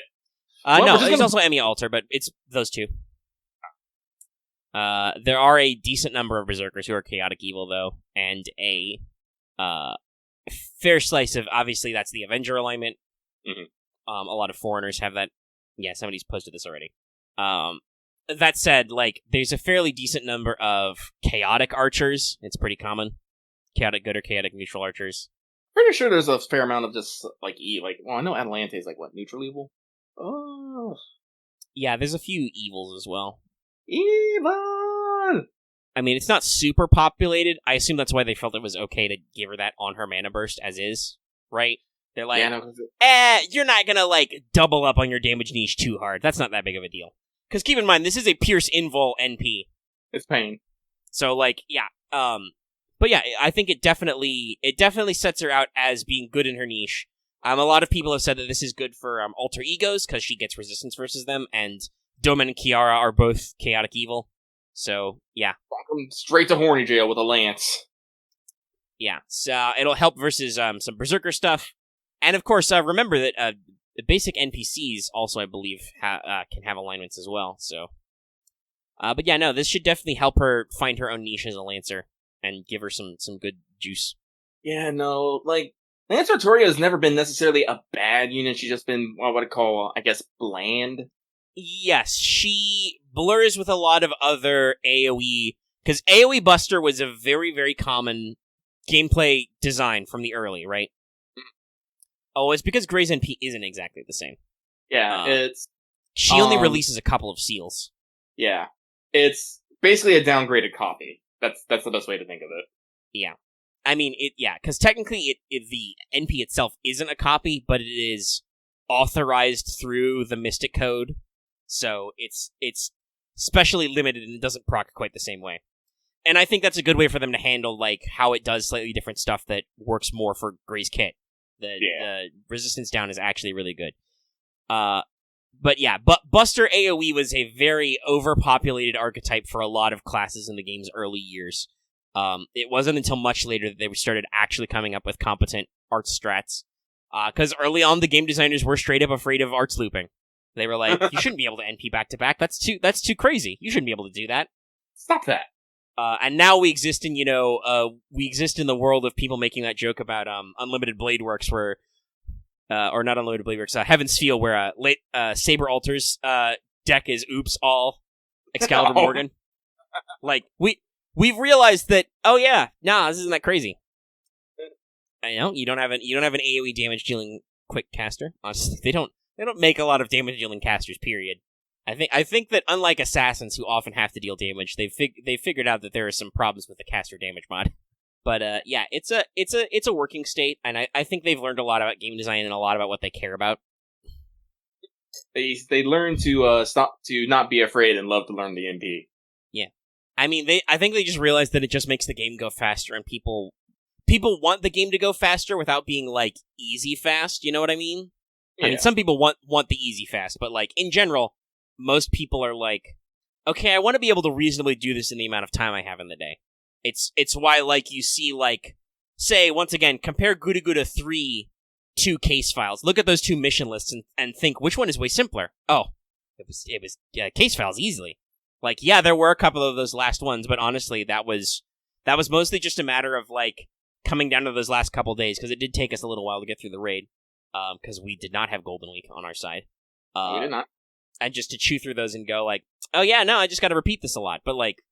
No, there's also Emmy Alter, but it's those 2. There are a decent number of berserkers who are chaotic evil, though, and a fair slice of, obviously, that's the Avenger alignment. Mm-hmm. A lot of foreigners have that. Yeah, somebody's posted this already. That said, like, there's a fairly decent number of chaotic archers. It's pretty common. Chaotic good or chaotic neutral archers. Pretty sure there's a fair amount of just, well, I know Atalante is, neutral evil? Oh. Yeah, there's a few evils as well. Evil! I mean, it's not super populated. I assume that's why they felt it was okay to give her that on her Mana Burst as is, right? They're like, you're not gonna, double up on your damage niche too hard. That's not that big of a deal. Because keep in mind, this is a Pierce Invul NP. It's pain. So, yeah. But yeah, I think it definitely sets her out as being good in her niche. A lot of people have said that this is good for alter egos, because she gets resistance versus them, and Domen and Kiara are both chaotic evil. So, yeah. Welcome straight to horny jail with a lance. Yeah, so it'll help versus some berserker stuff. And of course, remember that the basic NPCs also, I believe, can have alignments as well. So, but yeah, no, this should definitely help her find her own niche as a lancer and give her some good juice. Yeah, no, Lancer Artoria has never been necessarily a bad unit. She's just been what I call, I guess, bland. Yes, she blurs with a lot of other AoE, because AoE Buster was a very, very common gameplay design from the early, right? Oh, it's because Grey's NP isn't exactly the same. Yeah, it's... She only releases a couple of seals. Yeah. It's basically a downgraded copy. That's the best way to think of it. Yeah. I mean, because technically the NP itself isn't a copy, but it is authorized through the Mystic Code, so it's specially limited and it doesn't proc quite the same way. And I think that's a good way for them to handle, like, how it does slightly different stuff that works more for Gray's kit. The resistance down is actually really good. But Buster AoE was a very overpopulated archetype for a lot of classes in the game's early years. It wasn't until much later that they started actually coming up with competent art strats. Because early on, the game designers were straight up afraid of arts looping. They were like, you shouldn't be able to NP back-to-back. That's too crazy. You shouldn't be able to do that. Stop that. And now we exist in, the world of people making that joke about Unlimited Blade Works, where, or not Unlimited Blade Works, Heaven's Feel, where Saber Alter's deck is oops all Excalibur Morgan. Like, we've realized that, this isn't that crazy. I know you don't have an AoE damage dealing quick caster. Honestly, they don't make a lot of damage dealing casters. Period. I think that unlike assassins who often have to deal damage, they figured out that there are some problems with the caster damage mod. But it's a working state, and I think they've learned a lot about game design and a lot about what they care about. They learn to stop to not be afraid and love to learn the NP. Yeah, I mean I think they just realized that it just makes the game go faster, and people want the game to go faster without being like easy fast. You know what I mean? Yeah. I mean, some people want the easy fast, but like in general, most people are like, okay, I want to be able to reasonably do this in the amount of time I have in the day. It's why, like, you see, like, say, once again, compare Guda Guda 3 to Case Files. Look at those two mission lists and think, which one is way simpler? Oh, it was Case Files easily. Like, yeah, there were a couple of those last ones, but honestly, that was mostly just a matter of, like, coming down to those last couple days, because it did take us a little while to get through the raid, because we did not have Golden Week on our side. We did not. And just to chew through those and go like, oh yeah, no, I just gotta repeat this a lot. But like,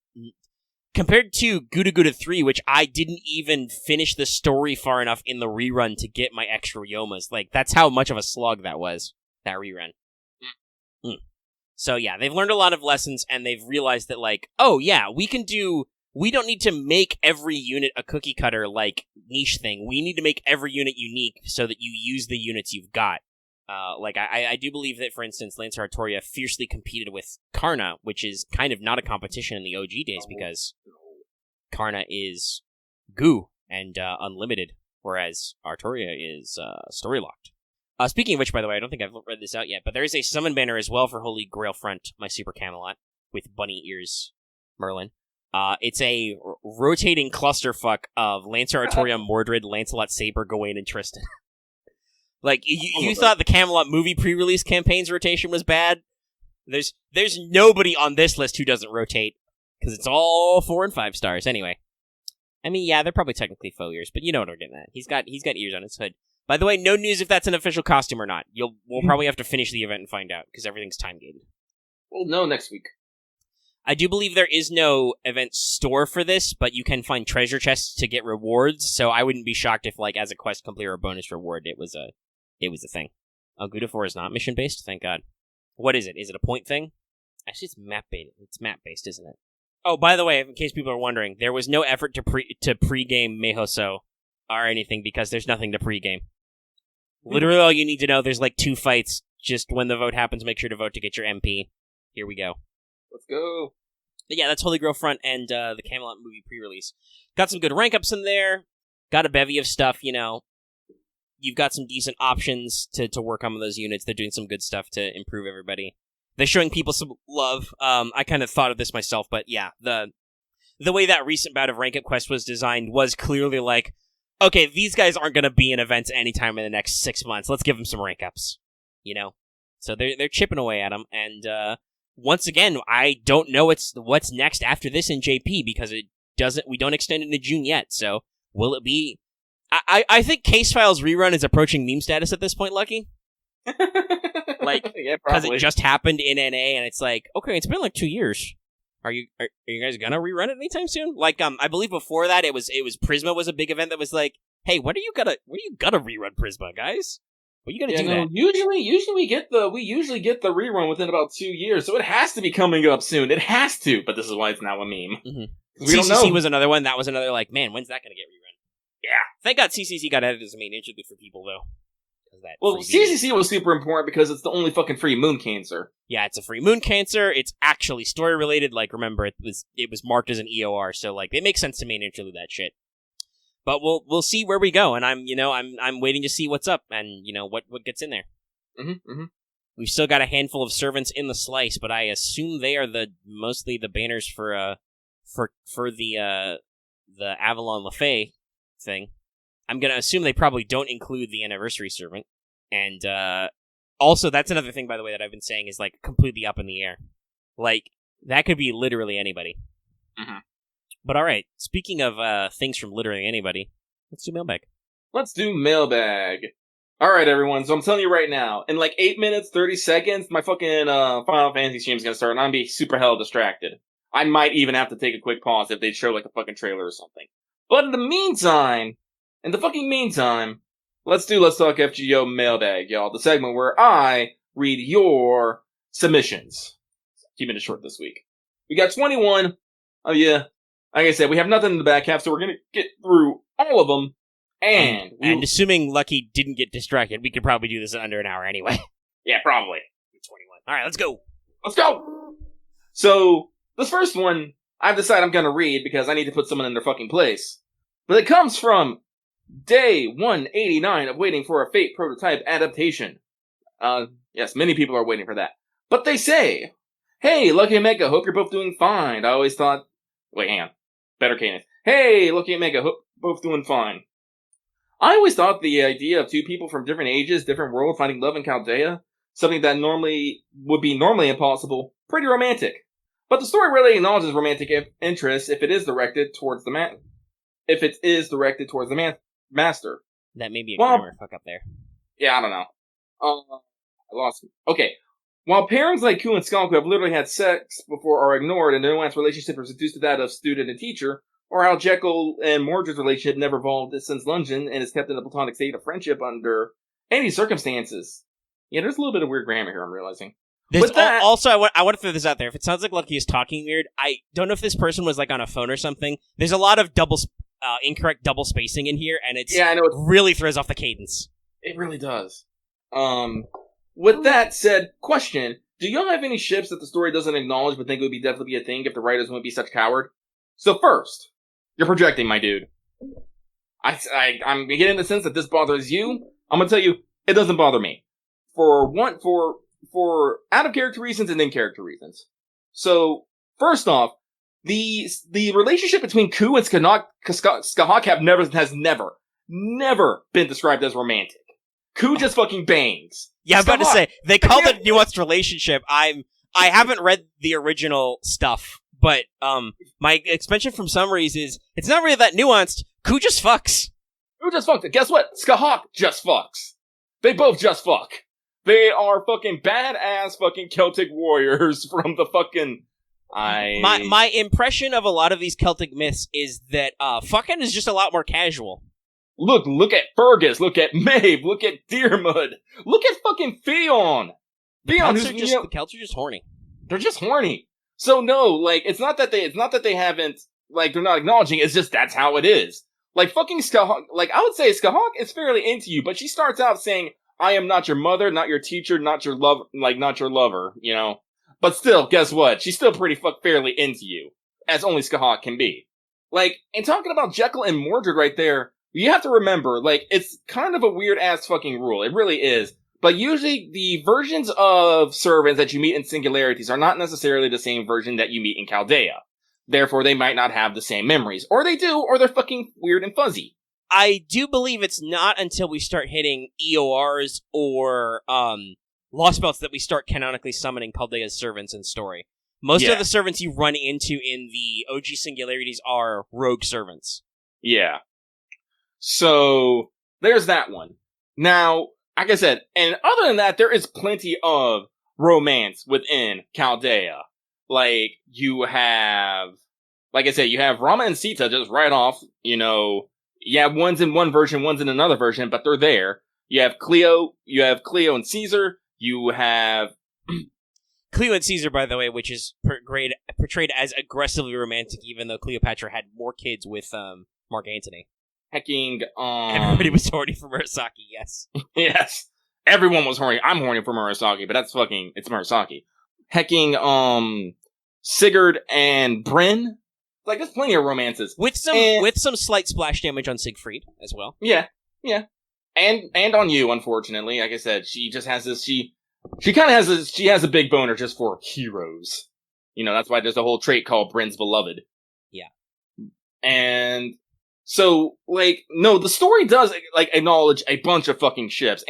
compared to Guda Guda 3, which I didn't even finish the story far enough in the rerun to get my extra Ryomas, like, that's how much of a slog that was, that rerun. So yeah, they've learned a lot of lessons, and they've realized that, like, oh yeah, we don't need to make every unit a cookie cutter, like, niche thing. We need to make every unit unique so that you use the units you've got. Like, I do believe that, for instance, Lancer Artoria fiercely competed with Karna, which is kind of not a competition in the OG days, because Karna is goo and unlimited, whereas Artoria is story-locked. Speaking of which, by the way, I don't think I've read this out yet, but there is a summon banner as well for Holy Grail Front, my Super Camelot, with Bunny Ears Merlin. It's a rotating clusterfuck of Lancer Artoria, Mordred, Lancelot, Saber, Gawain, and Tristan. Like, you thought the Camelot movie pre-release campaign's rotation was bad? There's nobody on this list who doesn't rotate, because it's all 4 and 5 stars. Anyway. I mean, yeah, they're probably technically faux ears, but you know what we're getting at. He's got ears on his hood. By the way, no news if that's an official costume or not. We'll probably have to finish the event and find out, because everything's time-gated. We'll know next week. I do believe there is no event store for this, but you can find treasure chests to get rewards, so I wouldn't be shocked if, like, as a quest complete or a bonus reward, it was a thing. Oh, Guda 4 is not mission-based? Thank God. What is it? Is it a point thing? Actually, it's map-based. It's map-based, isn't it? Oh, by the way, in case people are wondering, there was no effort to pre-game Meihousou or anything, because there's nothing to pre-game. Literally all you need to know, there's like 2 fights. Just when the vote happens, make sure to vote to get your MP. Here we go. Let's go. But yeah, that's Holy Grail Front and the Camelot movie pre-release. Got some good rank-ups in there. Got a bevy of stuff, you know. You've got some decent options to work on with those units. They're doing some good stuff to improve everybody. They're showing people some love. I kind of thought of this myself, but yeah, the way that recent bout of Rank Up Quest was designed was clearly like, okay, these guys aren't going to be in events anytime in the next 6 months. Let's give them some rank ups, you know? So they're chipping away at them, and once again, I don't know what's next after this in JP, because we don't extend into June yet, so will it be... I think Case Files rerun is approaching meme status at this point, Lucky. Like, yeah, because it just happened in NA, and it's like, okay, it's been like 2 years. Are you guys gonna rerun it anytime soon? Like, I believe before that it was Prisma was a big event that was like, hey, when are you gonna rerun Prisma, guys? Well, you gotta do that. Usually we usually get the rerun within about 2 years, so it has to be coming up soon. It has to, but this is why it's now a meme. Mm-hmm. We don't know. CCC was another one. That was another like, man, when's that gonna get rerun? Yeah. Thank God CCC got added as a main interlude for people, though. That well, CCC was super important because it's the only fucking free Moon Cancer. Yeah, it's a free Moon Cancer. It's actually story related. Like, remember, it was marked as an EOR, so like it makes sense to main interlude that shit. But we'll see where we go, and I'm waiting to see what's up and what gets in there. We've still got a handful of servants in the slice, but I assume they are mostly the banners for the Avalon LaFay thing. I'm gonna assume they probably don't include the anniversary servant, and also that's another thing, by the way, that I've been saying is like completely up in the air. Like that could be literally anybody. But all right, speaking of things from literally anybody, let's do mailbag. Let's do mailbag. All right, everyone. So I'm telling you right now, in like 8 minutes, 30 seconds, my fucking Final Fantasy stream is gonna start, and I'm gonna be super hell distracted. I might even have to take a quick pause if they show like a fucking trailer or something. But in the meantime, let's talk FGO mailbag, y'all. The segment where I read your submissions. Keeping it short this week. We got 21. Oh yeah. Like I said, we have nothing in the back half, so we're gonna get through all of them. And assuming Lucky didn't get distracted, we could probably do this in under an hour anyway. Yeah, probably. 21. All right, let's go. Let's go. So this first one, I've decided I'm gonna read because I need to put someone in their fucking place. But it comes from Day 189 of waiting for a Fate prototype adaptation. Yes, many people are waiting for that. But they say, hey, Lucky and Mega, hope you're both doing fine. I always thought... Wait, hang on. Better cadence. Hey, Lucky and Mega, hope both doing fine. I always thought the idea of two people from different ages, different worlds, finding love in Chaldea, something that would be normally impossible, pretty romantic. But the story really acknowledges romantic interest if it is directed towards the master. That may be a grammar fuck up there. Yeah, I don't know. I lost it. Okay. While pairings like Ku and Skunk who have literally had sex before are ignored and the nuanced relationship is reduced to that of student and teacher, or how Jekyll and Mordred's relationship never evolved since Lungeon and is kept in a platonic state of friendship under any circumstances. Yeah, there's a little bit of weird grammar here, I'm realizing. Also, I want to throw this out there. If it sounds like Lucky is talking weird, I don't know if this person was like on a phone or something. There's a lot of incorrect double spacing in here, and it really throws off the cadence. It really does. With that said, question: do y'all have any ships that the story doesn't acknowledge but think it would definitely be a thing if the writers wouldn't be such coward? So first, you're projecting, my dude. I'm getting the sense that this bothers you. I'm gonna tell you, it doesn't bother me. For out of character reasons and in character reasons. So first off, the relationship between Ku and Skahak has never been described as romantic. Ku just fucking bangs. Yeah, I'm about to say, they called it a nuanced relationship. I haven't read the original stuff, but my expansion from summaries is, it's not really that nuanced. Ku just fucks. Ku just fucks. Guess what? Skahak just fucks. They both just fuck. They are fucking badass fucking Celtic warriors from the fucking... My impression of a lot of these Celtic myths is that fucking is just a lot more casual. Look at Fergus, look at Maeve, look at Dearmud, look at fucking Theon. The Celts are just horny. They're just horny. So no, like, it's not that they haven't, like, they're not acknowledging it, it's just that's how it is. Like, fucking Skahak, like, I would say Skahak is fairly into you, but she starts out saying, I am not your mother, not your teacher, not your lover, you know? But still, guess what? She's still pretty fairly into you, as only Skahak can be. Like, and talking about Jekyll and Mordred right there, you have to remember, like, it's kind of a weird-ass fucking rule. It really is. But usually, the versions of servants that you meet in Singularities are not necessarily the same version that you meet in Chaldea. Therefore, they might not have the same memories. Or they do, or they're fucking weird and fuzzy. I do believe it's not until we start hitting EORs or Lost Belts that we start canonically summoning Chaldea's servants in story. Most of the servants you run into in the OG Singularities are rogue servants. Yeah. So, there's that one. Now, like I said, and other than that, there is plenty of romance within Chaldea. Like, you have, like I said, you have Rama and Sita just right off, you know, yeah, one's in one version, one's in another version, but they're there. You have Cleo and Caesar, you have... Cleo and Caesar, by the way, which is portrayed as aggressively romantic, even though Cleopatra had more kids with Mark Antony. hecking, Everybody was horny for Murasaki, yes. Yes. Everyone was horny. I'm horny for Murasaki, but it's Murasaki. Hecking, Sigurd and Bryn. Like, there's plenty of romances. With some slight splash damage on Siegfried as well. Yeah. And on you, unfortunately. Like I said, she just has this, she has a big boner just for heroes. You know, that's why there's a whole trait called Bryn's Beloved. Yeah. And so, like, no, the story does, like, acknowledge a bunch of fucking ships.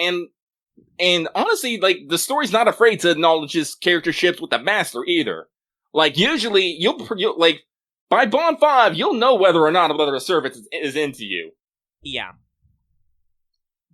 And honestly, like, the story's not afraid to acknowledge his character ships with the Master either. Like, usually, you'll like, by Bond 5, you'll know whether or not a servant is into you. Yeah.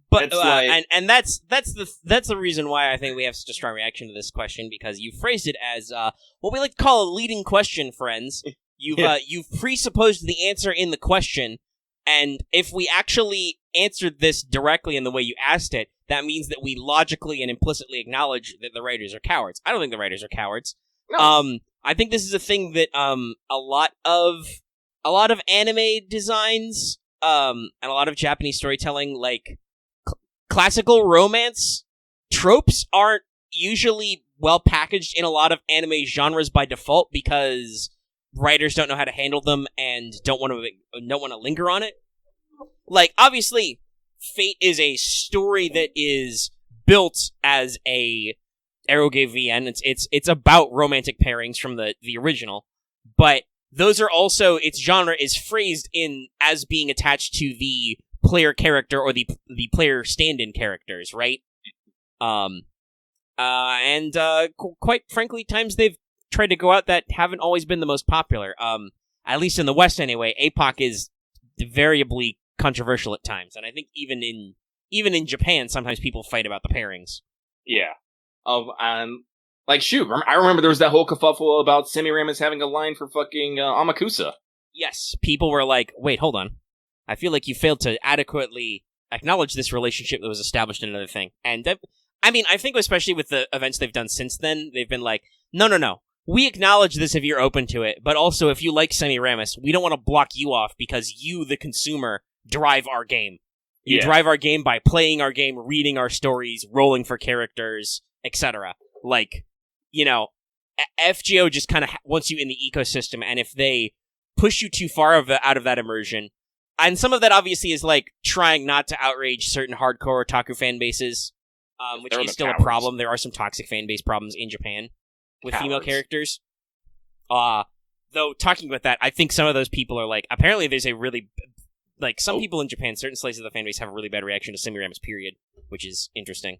But and that's the reason why I think we have such a strong reaction to this question, because you phrased it as what we like to call a leading question, friends. You've presupposed the answer in the question, and if we actually answered this directly in the way you asked it, that means that we logically and implicitly acknowledge that the writers are cowards. I don't think the writers are cowards. No. I think this is a thing that a lot of anime designs and a lot of Japanese storytelling, like classical romance tropes, aren't usually well packaged in a lot of anime genres by default because writers don't know how to handle them and don't want to linger on it. Like, obviously, Fate is a story that is built as a eroge VN. It's about romantic pairings from the original, but those are also, its genre is phrased in as being attached to the player character or the player stand-in characters, right? Quite frankly, times they've tried to go out that haven't always been the most popular. At least in the West anyway, APOC is variably controversial at times, and I think even in Japan, sometimes people fight about the pairings. Yeah. Like, shoot, I remember there was that whole kerfuffle about Semiramis having a line for fucking Amakusa. Yes, people were like, wait, hold on. I feel like you failed to adequately acknowledge this relationship that was established in another thing. And, I mean, I think especially with the events they've done since then, they've been like, no. We acknowledge this if you're open to it, but also if you like Semiramis, we don't want to block you off because you, the consumer, drive our game. You drive our game by playing our game, reading our stories, rolling for characters, etc. Like, you know, FGO just kind of wants you in the ecosystem, and if they push you too far out of that immersion, and some of that obviously is like trying not to outrage certain hardcore otaku fan bases, which is still a problem. There are some toxic fan base problems in Japan with female characters. Though, talking about that, I think some of those people are like, apparently there's a really, like, some people in Japan, certain slices of the fan base have a really bad reaction to Semiramis, period, which is interesting.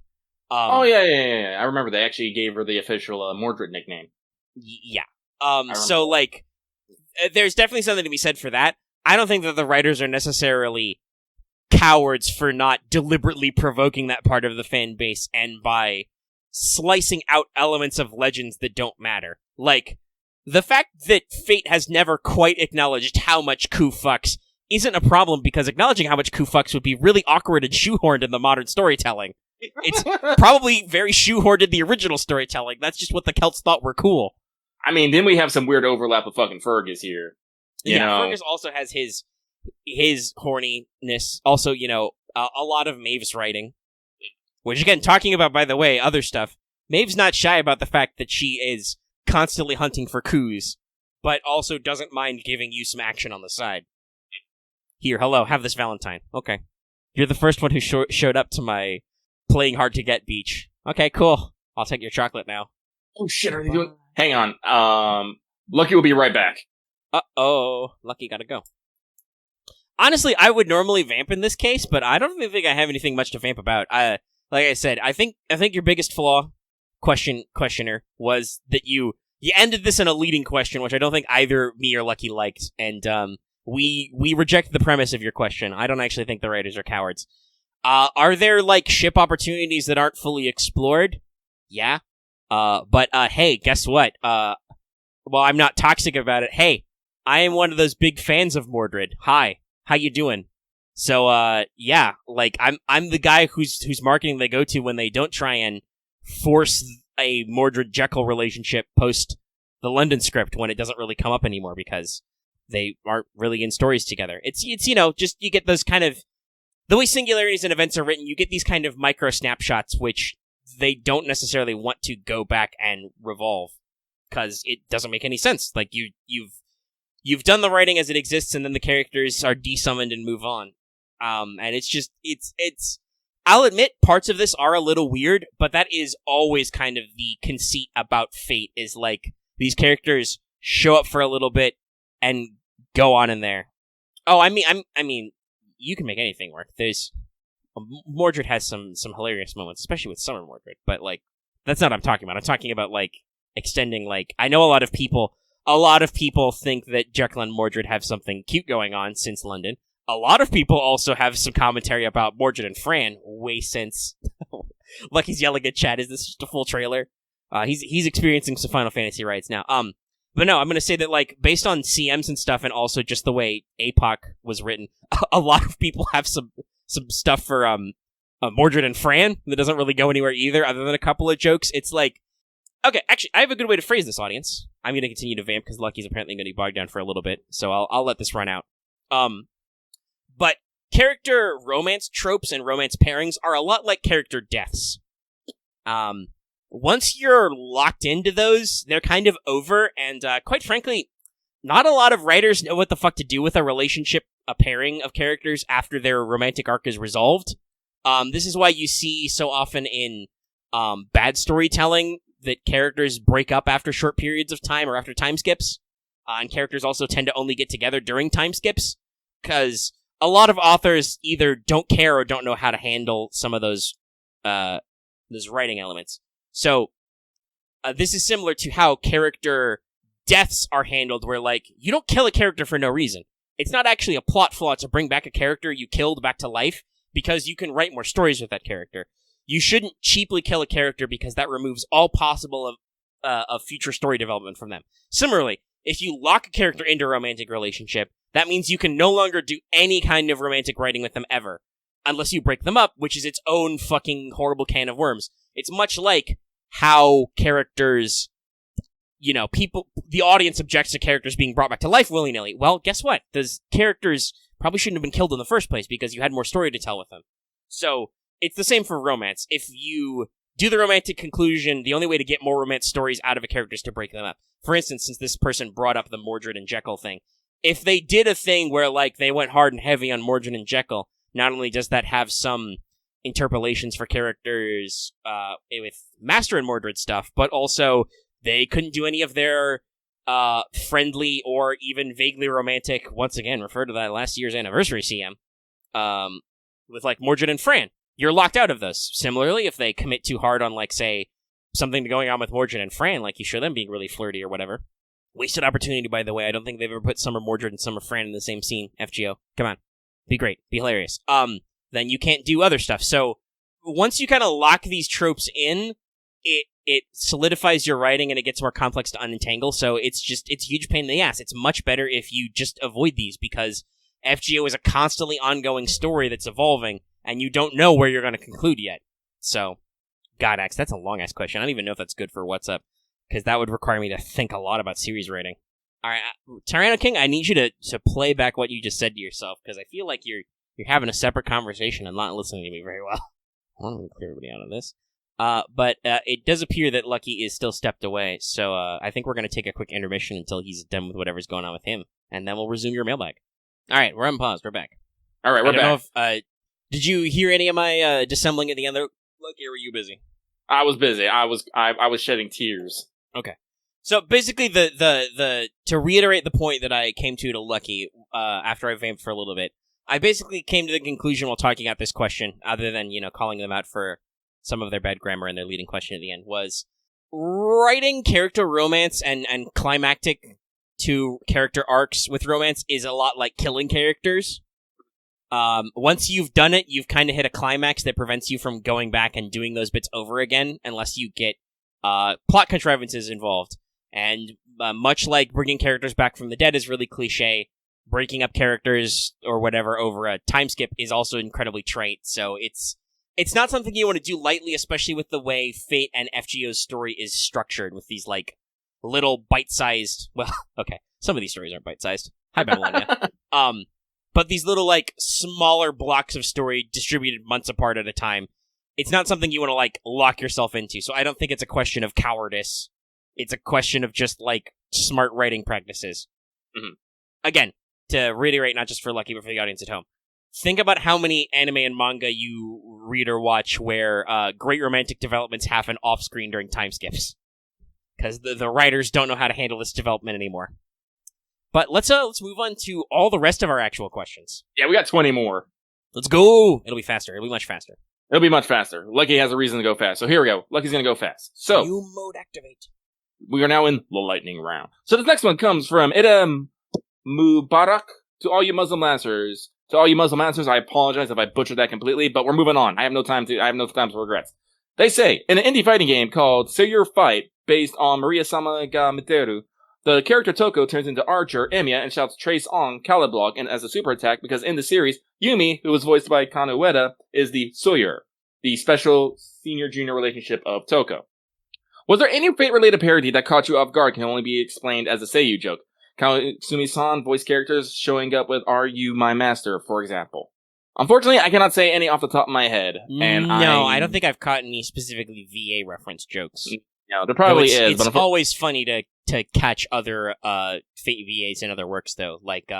Yeah. I remember they actually gave her the official Mordred nickname. Yeah. So, like, there's definitely something to be said for that. I don't think that the writers are necessarily cowards for not deliberately provoking that part of the fan base and by slicing out elements of legends that don't matter. Like, the fact that Fate has never quite acknowledged how much Ku fucks isn't a problem, because acknowledging how much Ku fucks would be really awkward and shoehorned in the modern storytelling. It's probably very shoehorned in the original storytelling. That's just what the Celts thought were cool. I mean, then we have some weird overlap with fucking Fergus here. You know? Fergus also has his horniness. Also, you know, a lot of Maeve's writing. Which, again, talking about, by the way, other stuff, Maeve's not shy about the fact that she is constantly hunting for coups, but also doesn't mind giving you some action on the side. Here, hello, have this Valentine. Okay. You're the first one who showed up to my playing hard to get beach. Okay, cool. I'll take your chocolate now. Oh shit, are they doing... Hang on. Lucky will be right back. Uh-oh. Lucky gotta go. Honestly, I would normally vamp in this case, but I don't even think I have anything much to vamp about. Like I said, I think your biggest flaw, questioner, was that you ended this in a leading question, which I don't think either me or Lucky liked, and we reject the premise of your question. I don't actually think the writers are cowards. Are there, like, ship opportunities that aren't fully explored? Yeah. But hey, guess what? Well, I'm not toxic about it. Hey, I am one of those big fans of Mordred. Hi. How you doing? So, yeah, like, I'm the guy whose marketing they go to when they don't try and force a Mordred Jekyll relationship post the London script when it doesn't really come up anymore, because they aren't really in stories together. It's you know, just you get those kind of, the way singularities and events are written, you get these kind of micro snapshots which they don't necessarily want to go back and revolve, because it doesn't make any sense. Like, you've done the writing as it exists, and then the characters are desummoned and move on. And it's just, it's, I'll admit, parts of this are a little weird, but that is always kind of the conceit about Fate, is like, these characters show up for a little bit and go on in there. Oh, I mean, you can make anything work. There's, Mordred has some hilarious moments, especially with Summer Mordred, but, like, that's not what I'm talking about. I'm talking about, like, extending, like, I know a lot of people think that Jekyll and Mordred have something cute going on since London. A lot of people also have some commentary about Mordred and Fran way since. Lucky's yelling at chat, is this just a full trailer? He's experiencing some Final Fantasy rights now. But no, I'm gonna say that, like, based on CMs and stuff, and also just the way APOC was written, a lot of people have some stuff for Mordred and Fran that doesn't really go anywhere either, other than a couple of jokes. It's like, okay, actually, I have a good way to phrase this, audience. I'm gonna continue to vamp because Lucky's apparently gonna be bogged down for a little bit, so I'll let this run out. But character romance tropes and romance pairings are a lot like character deaths. Once you're locked into those, they're kind of over, and quite frankly, not a lot of writers know what the fuck to do with a pairing of characters after their romantic arc is resolved. This is why you see so often in bad storytelling that characters break up after short periods of time or after time skips, and characters also tend to only get together during time skips, because a lot of authors either don't care or don't know how to handle some of those writing elements. So, this is similar to how character deaths are handled, where, like, you don't kill a character for no reason. It's not actually a plot flaw to bring back a character you killed back to life, because you can write more stories with that character. You shouldn't cheaply kill a character, because that removes all possible of future story development from them. Similarly, if you lock a character into a romantic relationship, that means you can no longer do any kind of romantic writing with them ever, unless you break them up, which is its own fucking horrible can of worms. It's much like how characters, you know, the audience objects to characters being brought back to life willy-nilly. Well, guess what? Those characters probably shouldn't have been killed in the first place, because you had more story to tell with them. So, it's the same for romance. If you do the romantic conclusion, the only way to get more romance stories out of a character is to break them up. For instance, since this person brought up the Mordred and Jekyll thing, if they did a thing where, like, they went hard and heavy on Mordred and Jekyll, not only does that have some interpolations for characters with Master and Mordred stuff, but also they couldn't do any of their friendly or even vaguely romantic, once again, refer to that last year's anniversary CM, with, like, Mordred and Fran. You're locked out of those. Similarly, if they commit too hard on, like, say, something going on with Mordred and Fran, like you show them being really flirty or whatever. Wasted opportunity, by the way. I don't think they've ever put Summer Mordred and Summer Fran in the same scene. FGO. Come on. Be great. Be hilarious. Then you can't do other stuff. So, once you kind of lock these tropes in, it solidifies your writing and it gets more complex to unentangle, so it's a huge pain in the ass. It's much better if you just avoid these, because FGO is a constantly ongoing story that's evolving, and you don't know where you're going to conclude yet. So, God, Axe, that's a long-ass question. I don't even know if that's good for What's Up, because that would require me to think a lot about series writing. Alright, Tyranno King, I need you to play back what you just said to yourself, because I feel like you're having a separate conversation and not listening to me very well. I want to clear everybody out of this. But it does appear that Lucky is still stepped away, so I think we're going to take a quick intermission until he's done with whatever's going on with him, and then we'll resume your mailbag. Alright, we're unpaused. We're back. Alright, we're back. Did you hear any of my dissembling at the end there, Lucky, or were you busy? I was busy. I was shedding tears. Okay. So basically, the to reiterate the point that I came to Lucky after I vamped for a little bit, I basically came to the conclusion while talking out this question, other than, you know, calling them out for some of their bad grammar and their leading question at the end, was writing character romance and climactic to character arcs with romance is a lot like killing characters. Once you've done it, you've kind of hit a climax that prevents you from going back and doing those bits over again, unless you get plot contrivances involved. And much like bringing characters back from the dead is really cliche, breaking up characters or whatever over a time skip is also incredibly trite. So it's not something you want to do lightly, especially with the way Fate and FGO's story is structured, with these, like, little bite-sized... Well, okay, some of these stories aren't bite-sized. Hi, Babylonia. But these little, like, smaller blocks of story distributed months apart at a time, it's not something you want to, like, lock yourself into. So I don't think it's a question of cowardice. It's a question of just, like, smart writing practices. Mm-hmm. Again, to reiterate, not just for Lucky, but for the audience at home, think about how many anime and manga you read or watch where great romantic developments happen off-screen during time skips. Because the writers don't know how to handle this development anymore. But let's move on to all the rest of our actual questions. Yeah, we got 20 more. Let's go! It'll be faster. It'll be much faster. It'll be much faster. Lucky has a reason to go fast. So here we go. Lucky's gonna go fast. So, New mode activate. we are now in the lightning round. So this next one comes from Idam Mubarak. To all you Muslim Lancers. To all you Muslim Lancers, I apologize if I butchered that completely, but we're moving on. I have no time for regrets. They say, in an indie fighting game called Say Your Fight, based on Maria-sama ga Miteru, the character Toko turns into Archer, Emiya, and shouts Trace on Caliblock and as a super attack because in the series, Yumi, who was voiced by Kano Ueda, is the Sawyer, the special senior-junior relationship of Toko. Was there any Fate-related parody that caught you off guard can only be explained as a Seiyu joke? Katsumi-san voice characters showing up with Are You My Master, for example. Unfortunately, I cannot say any off the top of my head. And I don't think I've caught any specifically VA reference jokes. No, there probably is. It's always funny to catch other Fate VAs in other works, though. Like,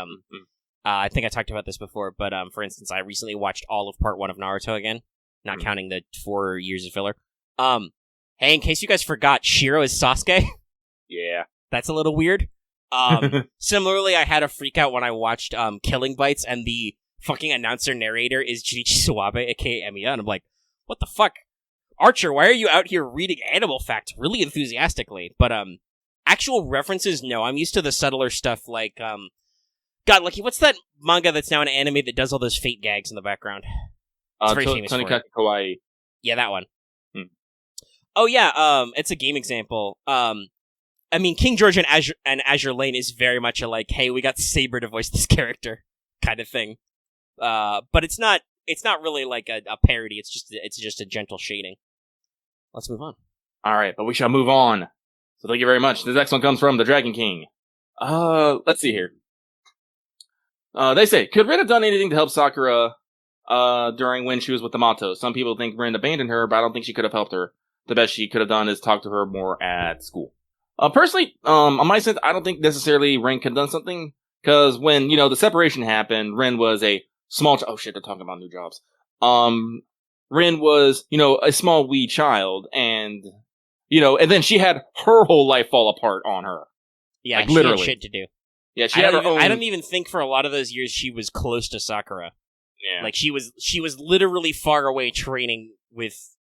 I think I talked about this before, but for instance, I recently watched all of Part 1 of Naruto again, not counting the 4 years of filler. Hey, in case you guys forgot, Shiro is Sasuke. Yeah. That's a little weird. Similarly, I had a freak out when I watched Killing Bites, and the fucking announcer narrator is Junichi Suwabe, aka Emiya, and I'm like, what the fuck? Archer, why are you out here reading animal facts really enthusiastically? But, actual references, no. I'm used to the subtler stuff like, God, Lucky, what's that manga that's now an anime that does all those Fate gags in the background? It's very famous for it. Kawaii. Yeah, that one. Oh, yeah, it's a game example. I mean, King George and Azure Lane is very much a, like, hey, we got Saber to voice this character kind of thing. But it's not really like a parody, it's just a gentle shading. Let's move on. Alright, but we shall move on. So thank you very much. This next one comes from the Dragon King. Let's see here. They say, could Rin have done anything to help Sakura, during when she was with the Mato? Some people think Rin abandoned her, but I don't think she could have helped her. The best she could have done is talk to her more at school. Personally, on my sense, I don't think necessarily Rin could have done something, because when, the separation happened, Rin was a small... oh shit, they're talking about new jobs. Rin was, a small wee child, and, and then she had her whole life fall apart on her. Yeah, like, she literally. had shit to do. Yeah, she had her own... I don't even think for a lot of those years she was close to Sakura. Yeah. Like, she was literally far away training with,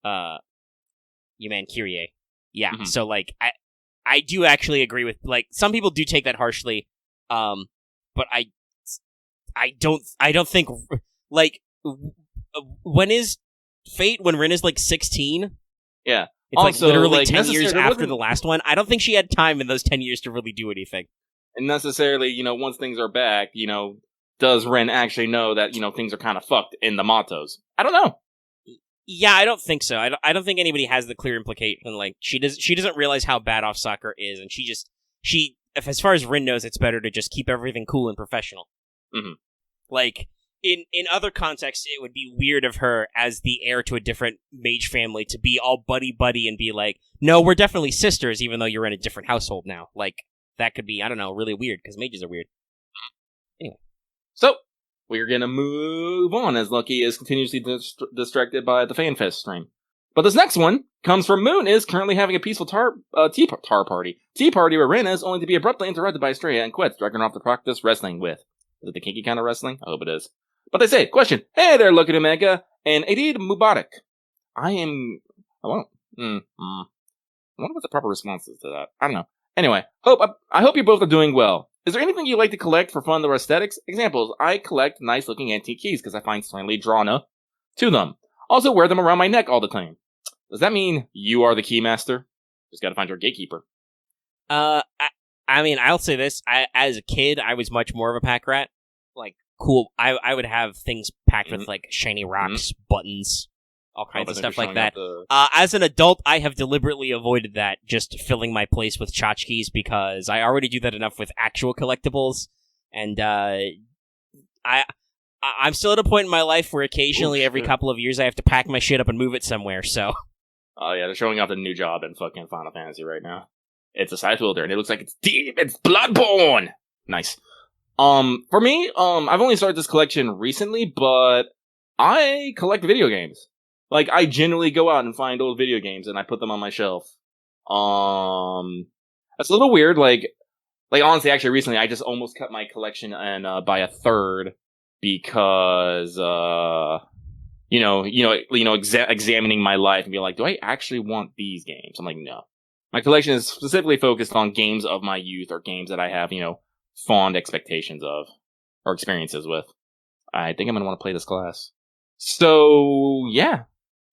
Yuman Kyrie. Yeah, so, like, I do actually agree with, like, some people do take that harshly, but I don't think, like, when is Fate, when Rin is, like, 16? Yeah. It's, also, like, literally 10 years after the last one. I don't think she had time in those 10 years to really do anything. And necessarily, once things are back, does Rin actually know that, things are kind of fucked in the Matos? I don't know. Yeah, I don't think so. I don't think anybody has the clear implication. Like, she doesn't realize how bad off Sakura is, and if as far as Rin knows, it's better to just keep everything cool and professional. Mm-hmm. Like, in other contexts, it would be weird of her as the heir to a different mage family to be all buddy-buddy and be like, no, we're definitely sisters, even though you're in a different household now. Like, that could be, I don't know, really weird, because mages are weird. Anyway. So, we're gonna move on as Lucky is continuously distracted by the FanFest stream. But this next one comes from Moon is currently having a peaceful tea party where Rin is only to be abruptly interrupted by Estrella and quits, dragging her off to practice wrestling with. Is it the kinky kind of wrestling? I hope it is. But they say, question, hey there, Lucky Omega, and Adid Mubarak. I wonder what the proper response is to that. I don't know. Anyway, I hope you both are doing well. Is there anything you like to collect for fun or aesthetics? Examples, I collect nice-looking antique keys because I find slightly drawn to them. Also wear them around my neck all the time. Does that mean you are the keymaster? Just gotta find your gatekeeper. I mean, I'll say this. As a kid, I was much more of a pack rat. Like, cool. I would have things packed with, like, shiny rocks, buttons, all kinds of stuff like that. As an adult, I have deliberately avoided that, just filling my place with tchotchkes, because I already do that enough with actual collectibles. And I'm still at a point in my life where occasionally every couple of years I have to pack my shit up and move it somewhere, so... Oh yeah, they're showing off the new job in fucking Final Fantasy right now. It's a side wielder, and it looks like it's deep. It's Bloodborne. Nice. For me, I've only started this collection recently, but I collect video games. Like, I generally go out and find old video games, and I put them on my shelf. That's a little weird. Like honestly, actually, recently I just almost cut my collection and by a third because examining my life and being like, do I actually want these games? I'm like, no. My collection is specifically focused on games of my youth or games that I have, fond expectations of or experiences with. I think I'm going to want to play this class. So, yeah.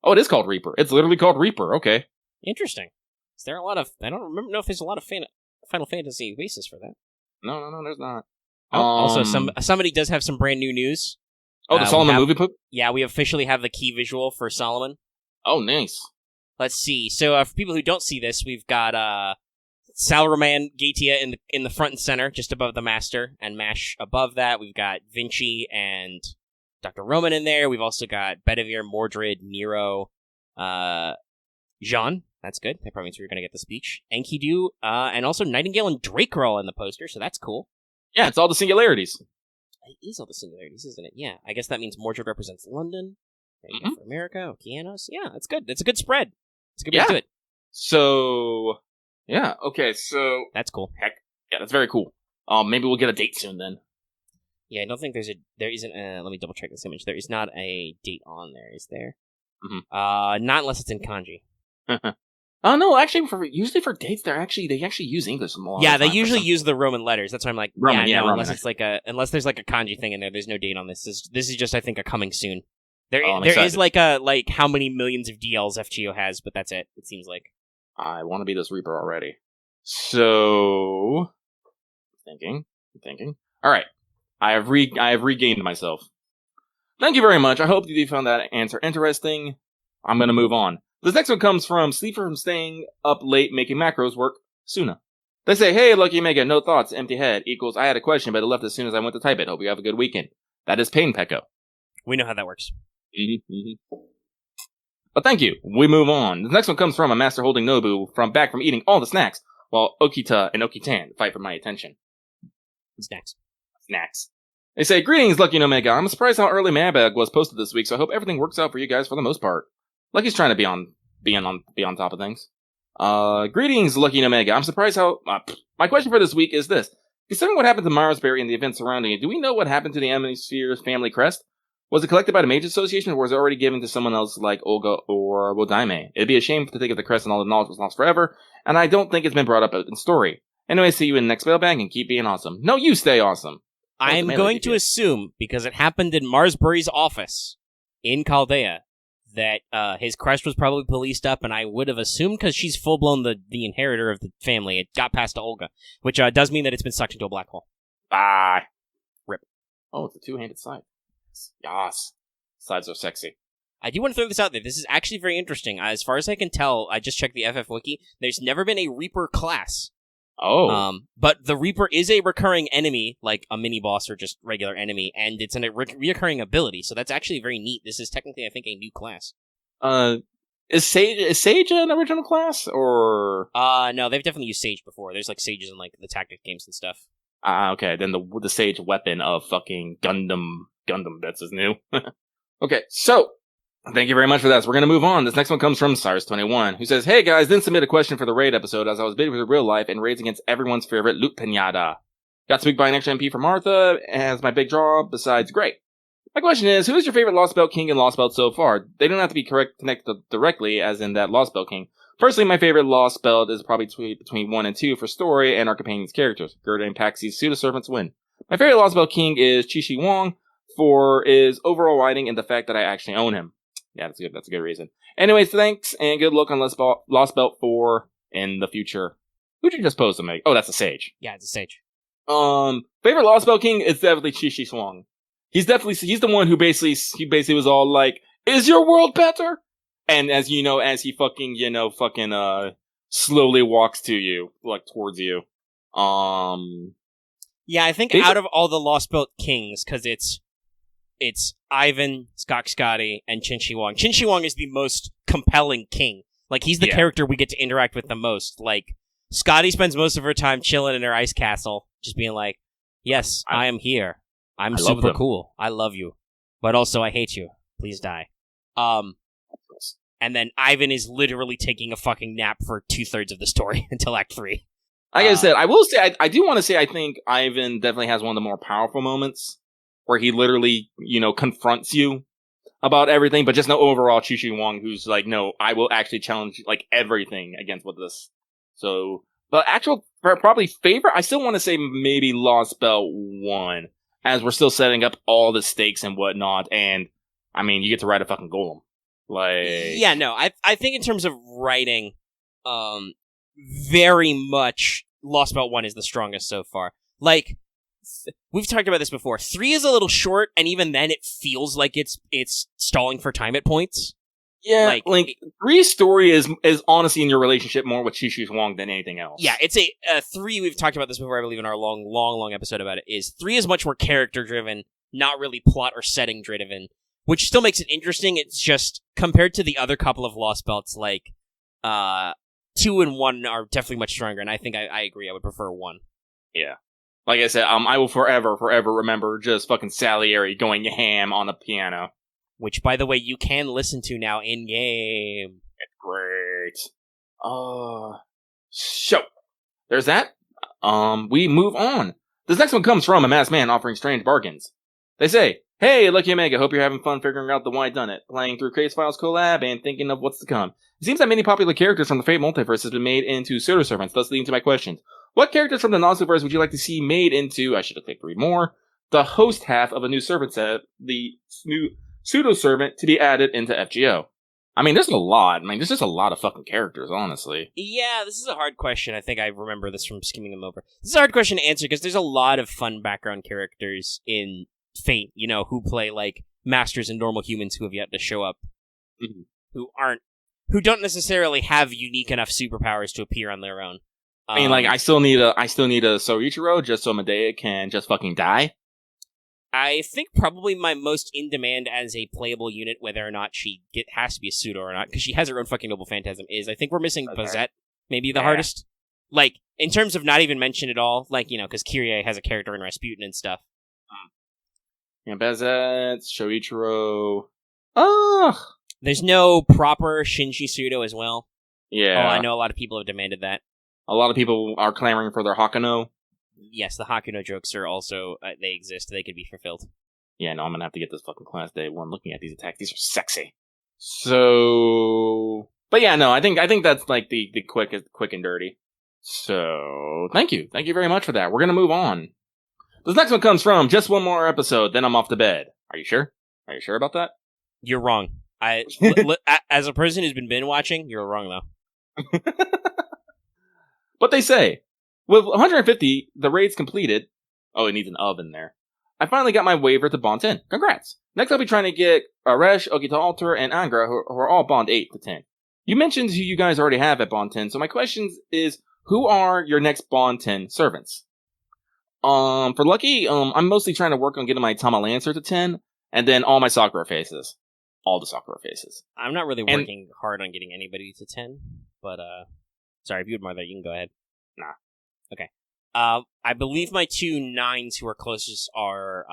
Oh, it is called Reaper. It's literally called Reaper. Okay. Interesting. Is there a lot of... I don't know if there's a lot of Final Fantasy basis for that. No, there's not. Also, somebody does have some brand new news. Oh, the Solomon movie poop? Yeah, we officially have the key visual for Solomon. Oh, nice. Let's see. So, for people who don't see this, we've got Salraman Gatia in the front and center, just above the Master, and Mash above that. We've got Vinci and Dr. Roman in there. We've also got Bedivere, Mordred, Nero, Jean. That's good. That probably means we're going to get the speech. Enkidu, and also Nightingale and Drake are all in the poster, so that's cool. Yeah, it's all the singularities. It is all the singularities, isn't it? Yeah, I guess that means Mordred represents London. For America, Okeanos. Yeah, that's good. It's a good spread. It's a good way to do it. So, yeah, okay, so... That's cool. Heck, yeah, that's very cool. Maybe we'll get a date soon, then. Yeah, I don't think there isn't let me double check this image. There is not a date on there, is there? Mm-hmm. Not unless it's in kanji. Oh no! Actually, usually for dates, they actually use English more. Yeah, they usually use the Roman letters. That's why I'm like, Roman, no, Roman. unless there's like a kanji thing in there. There's no date on this. This is just, I think, a coming soon. There is like how many millions of DLs FGO has, but that's it. It seems like. I want to be this Reaper already. So, thinking. All right, I have regained myself. Thank you very much. I hope you found that answer interesting. I'm gonna move on. This next one comes from Sleeper from Staying Up Late Making Macros Work, Suna. They say, hey, Lucky Omega, no thoughts, empty head, equals, I had a question, but it left as soon as I went to type it. Hope you have a good weekend. That is Pain Pecco. We know how that works. But thank you. We move on. The next one comes from a master holding Nobu back from eating all the snacks, while Okita and Okitan fight for my attention. Snacks. They say, greetings, Lucky Omega. I'm surprised how early Mailbag was posted this week, so I hope everything works out for you guys for the most part. Lucky's trying to be on top of things. Greetings, Lucky and Omega. I'm surprised how... my question for this week is this. Considering what happened to Marsberry and the events surrounding it, do we know what happened to the Amnisphere's family crest? Was it collected by the Mage Association, or was it already given to someone else like Olga or Wodaime? It'd be a shame to think of the crest and all the knowledge was lost forever, and I don't think it's been brought up in story. Anyway, see you in the next mailbag, and keep being awesome. No, you stay awesome. I'm going to assume, because it happened in Marsberry's office in Chaldea, that his crest was probably policed up, and I would have assumed, because she's full-blown the inheritor of the family, it got past to Olga, which does mean that it's been sucked into a black hole. Bye. Rip. Oh, it's a two-handed side. Yas. Sides are sexy. I do want to throw this out there. This is actually very interesting. As far as I can tell, I just checked the FF Wiki, there's never been a Reaper class. Oh. But the Reaper is a recurring enemy, like a mini-boss or just regular enemy, and it's a reoccurring ability, so that's actually very neat. This is technically, I think, a new class. Is Sage an original class, or...? No, they've definitely used Sage before. There's, like, Sages in, like, the tactic games and stuff. Okay, then the Sage weapon of fucking Gundam bits is new. Okay, so... Thank you very much for that. So we're going to move on. This next one comes from Cyrus21, who says, hey guys, didn't submit a question for the raid episode as I was busy with real life and raids against everyone's favorite Loot Pinata. Got to speak by an extra MP for Martha as my big draw, besides great. My question is, who is your favorite Lost Belt King in Lost Belt so far? They don't have to be connected directly, as in that Lost Belt King. Personally, my favorite Lost Belt is probably between 1 and 2 for story and our companions' characters. Gerda and Paxy's Pseudo-Servants win. My favorite Lost Belt King is Chi-Chi Wong, for his overall writing and the fact that I actually own him. Yeah, that's good. That's a good reason. Anyways, thanks, and good luck on Lost Belt 4 in the future. Who'd you just pose to make? Oh, that's a Sage. Yeah, it's a Sage. Favorite Lost Belt King is definitely Chi-Chi Swang. He's the one who basically was all like, is your world better? And as you know, as he fucking slowly walks to you, like, towards you. Yeah, I think out of all the Lost Belt kings, because it's Ivan, Scotty, and Qin Shi Huang. Qin Shi Huang is the most compelling king. Like, he's the character we get to interact with the most. Like, Scotty spends most of her time chilling in her ice castle, just being like, yes, I am here. I'm super cool. I love you. But also, I hate you. Please die. And then Ivan is literally taking a fucking nap for 2/3 of the story until Act 3. Like I said, I will say, I do want to say, I think Ivan definitely has one of the more powerful moments where he literally, confronts you about everything, but just no overall Qin Shi Huang, who's like, no, I will actually challenge, like, everything against with this. So, but actual, probably favorite, I still want to say maybe Lost Belt 1, as we're still setting up all the stakes and whatnot, and, I mean, you get to ride a fucking golem. Like... Yeah, no, I think in terms of writing, very much Lost Belt 1 is the strongest so far. Like, we've talked about this before. 3 is a little short, and even then it feels like it's stalling for time at points. Yeah, like 3's story is honestly in your relationship more with Qin Shi Huang than anything else. Yeah, it's a 3, we've talked about this before, I believe, in our long episode about it, is 3 is much more character-driven, not really plot or setting-driven, which still makes it interesting. It's just, compared to the other couple of Lost Belts, like, 2 and 1 are definitely much stronger, and I think I agree, I would prefer 1. Yeah. Like I said, I will forever remember just fucking Salieri going ham on the piano. Which, by the way, you can listen to now in-game. It's great. So, there's that. We move on. This next one comes from a masked man offering strange bargains. They say, hey, Lucky Omega, hope you're having fun figuring out the why done it, playing through Case Files collab and thinking of what's to come. It seems that many popular characters from the Fate multiverse has been made into pseudo-servants, thus leading to my questions. What characters from the Nazuverse would you like to see made into, I should have clicked read more, the host half of a new servant set, the new pseudo-servant to be added into FGO? I mean, there's a lot. I mean, there's just a lot of fucking characters, honestly. Yeah, this is a hard question. I think I remember this from skimming them over. This is a hard question to answer, because there's a lot of fun background characters in Fate, who play, like, masters and normal humans who have yet to show up, who don't necessarily have unique enough superpowers to appear on their own. I mean, like, I still need a Soichiro just so Medea can just fucking die. I think probably my most in demand as a playable unit, whether or not she has to be a pseudo or not, because she has her own fucking noble phantasm, is I think we're missing Bazette, maybe the hardest. Like, in terms of not even mentioned at all, like, because Kyrie has a character in Rasputin and stuff. Yeah, Bazette, Shoichiro. There's no proper Shinji pseudo as well. Yeah. Oh, I know a lot of people have demanded that. A lot of people are clamoring for their Hakuno. Yes, the Hakuno jokes are also, they exist. They could be fulfilled. Yeah, no, I'm gonna have to get this fucking class day one looking at these attacks. These are sexy. So... But yeah, no, I think that's like the quick and dirty. So, thank you. Thank you very much for that. We're gonna move on. This next one comes from just one more episode, then I'm off to bed. Are you sure? Are you sure about that? You're wrong. As a person who's been binge watching, you're wrong, though. But they say, with 150, the raid's completed. Oh, it needs an of in there. I finally got my waiver to Bond 10. Congrats. Next, I'll be trying to get Aresh, Okita Alter, and Angra, who are all Bond 8 to 10. You mentioned who you guys already have at Bond 10, so my question is, who are your next Bond 10 servants? For Lucky, I'm mostly trying to work on getting my Tama Lancer to 10, and then all my Sakura faces. All the Sakura faces. I'm not really working hard on getting anybody to 10, but, sorry, if you would mind that, you can go ahead. Nah. Okay. I believe my 2 9s who are closest are,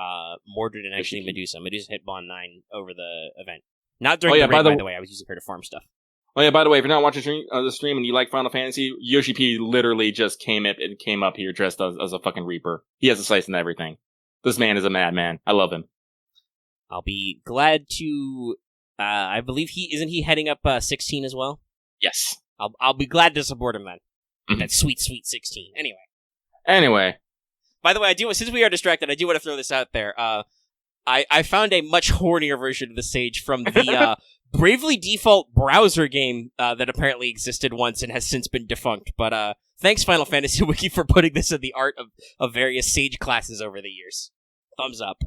Mordred and actually Medusa. Medusa hit Bond 9 over the event. Not during the raid, by the way, I was using her to farm stuff. Oh yeah, by the way, if you're not watching the stream and you like Final Fantasy, Yoshi P literally just came up here dressed as a fucking Reaper. He has a slice and everything. This man is a madman. I love him. I'll be glad to, I believe isn't he heading up 16 as well? Yes. I'll be glad to support him then. That sweet 16. Anyway. By the way, since we are distracted, I do want to throw this out there. I found a much hornier version of the Sage from the Bravely Default browser game that apparently existed once and has since been defunct. But thanks, Final Fantasy Wiki, for putting this in the art of various Sage classes over the years. Thumbs up.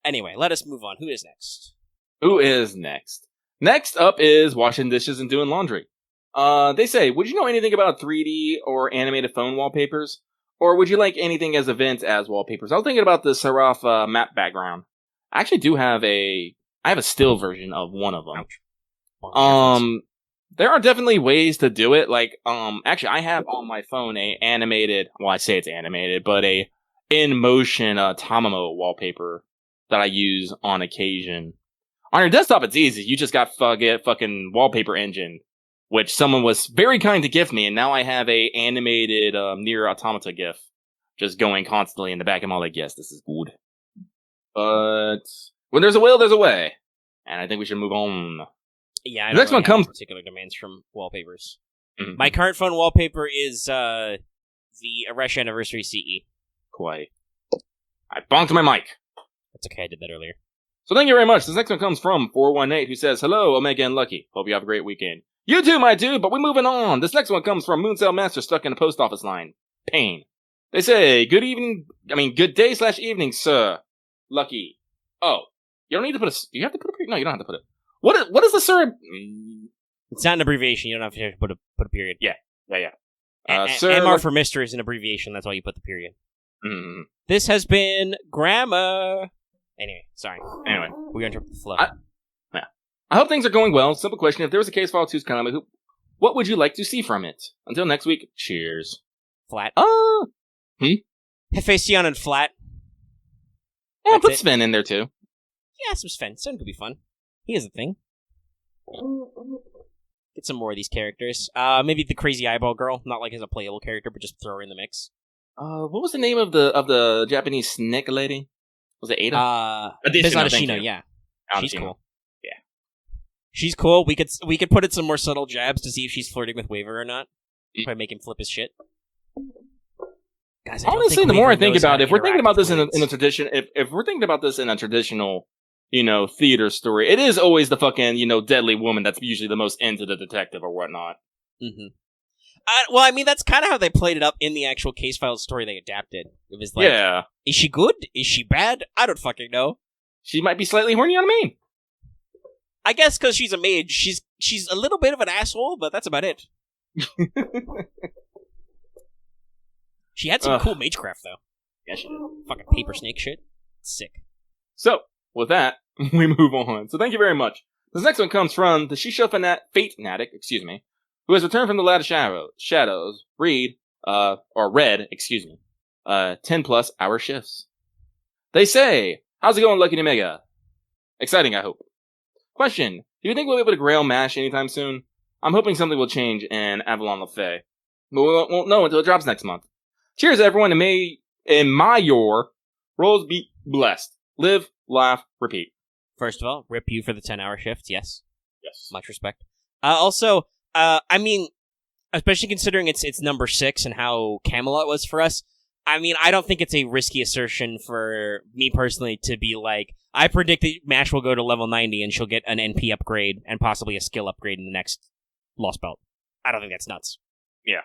Anyway, let us move on. Who is next? Next up is washing dishes and doing laundry. They say, would you know anything about 3D or animated phone wallpapers? Or would you like anything as events as wallpapers? I was thinking about the Seraph map background. I actually do have I have a still version of one of them. Ouch. There are definitely ways to do it. Like, actually, I have on my phone a animated, well, I say it's animated, but a in-motion Tamamo wallpaper that I use on occasion. On your desktop, it's easy. You just got fucking wallpaper engine, which someone was very kind to gift me, and now I have a animated Nier Automata GIF just going constantly in the back. I'm all like, yes, this is good. But when there's a will, there's a way. And I think we should move on. Yeah, I The next don't one really have comes- particular demands from wallpapers. Mhm. My current phone wallpaper is the Aresh Anniversary CE. Quite. I bonked my mic. That's okay, I did that earlier. So thank you very much. This next one comes from 418, who says, hello, Omega and Lucky. Hope you have a great weekend. You too, my dude, but we're moving on. This next one comes from Mooncell Master stuck in a post office line. Pain. They say, good day / evening, sir. Lucky. Oh, you don't need to put do you have to put a period? No, you don't have to put it. What is the sir? It's not an abbreviation, you don't have to put a period. Yeah. Sir, MR for Mr. is an abbreviation, that's why you put the period. Mm-hmm. This has been Grammar. Anyway, sorry. Anyway. We're going to interrupt the flow. I hope things are going well. Simple question. If there was a case file 2's comic, what would you like to see from it? Until next week, cheers. Flat. Hephaestion and flat. Yeah, put it. Sven in there too. Yeah, some Sven. Sven could be fun. He is a thing. Get some more of these characters. Maybe the crazy eyeball girl, not like as a playable character, but just throw her in the mix. What was the name of the Japanese snake lady? Was it Ada? Adeshino, yeah. She's Adeshino. cool. Yeah. She's cool. We could put in some more subtle jabs to see if she's flirting with Waver or not. Probably make him flip his shit. Guys, Honestly, the more I think about it, if we're thinking about this in a tradition, if we're thinking about this in a traditional, theater story, it is always the fucking, deadly woman that's usually the most into the detective or whatnot. Mm-hmm. Well, I mean, that's kind of how they played it up in the actual Case Files story they adapted. It was like, yeah. Is she good? Is she bad? I don't fucking know. She might be slightly horny on a main. I guess because she's a mage, she's a little bit of an asshole, but that's about it. She had some cool magecraft, though. Yeah, she did. Fucking paper snake shit. Sick. So, with that, we move on. So thank you very much. This next one comes from the Shisha Fate Fanatic, who has returned from the Land of Shadows. Read 10+ hour shifts. They say, how's it going, Lucky and Omega? Exciting, I hope. Question, do you think we'll be able to Grail Mash anytime soon? I'm hoping something will change in Avalon Lefay, but we won't know until it drops next month. Cheers, everyone, and may your rolls be blessed. Live, laugh, repeat. First of all, rip you for the 10-hour shift, yes. Yes. Much respect. Also, I mean, especially considering it's number 6 and how Camelot was for us, I mean, I don't think it's a risky assertion for me personally to be like, I predict that Mash will go to level 90 and she'll get an NP upgrade and possibly a skill upgrade in the next Lost Belt. I don't think that's nuts. Yeah.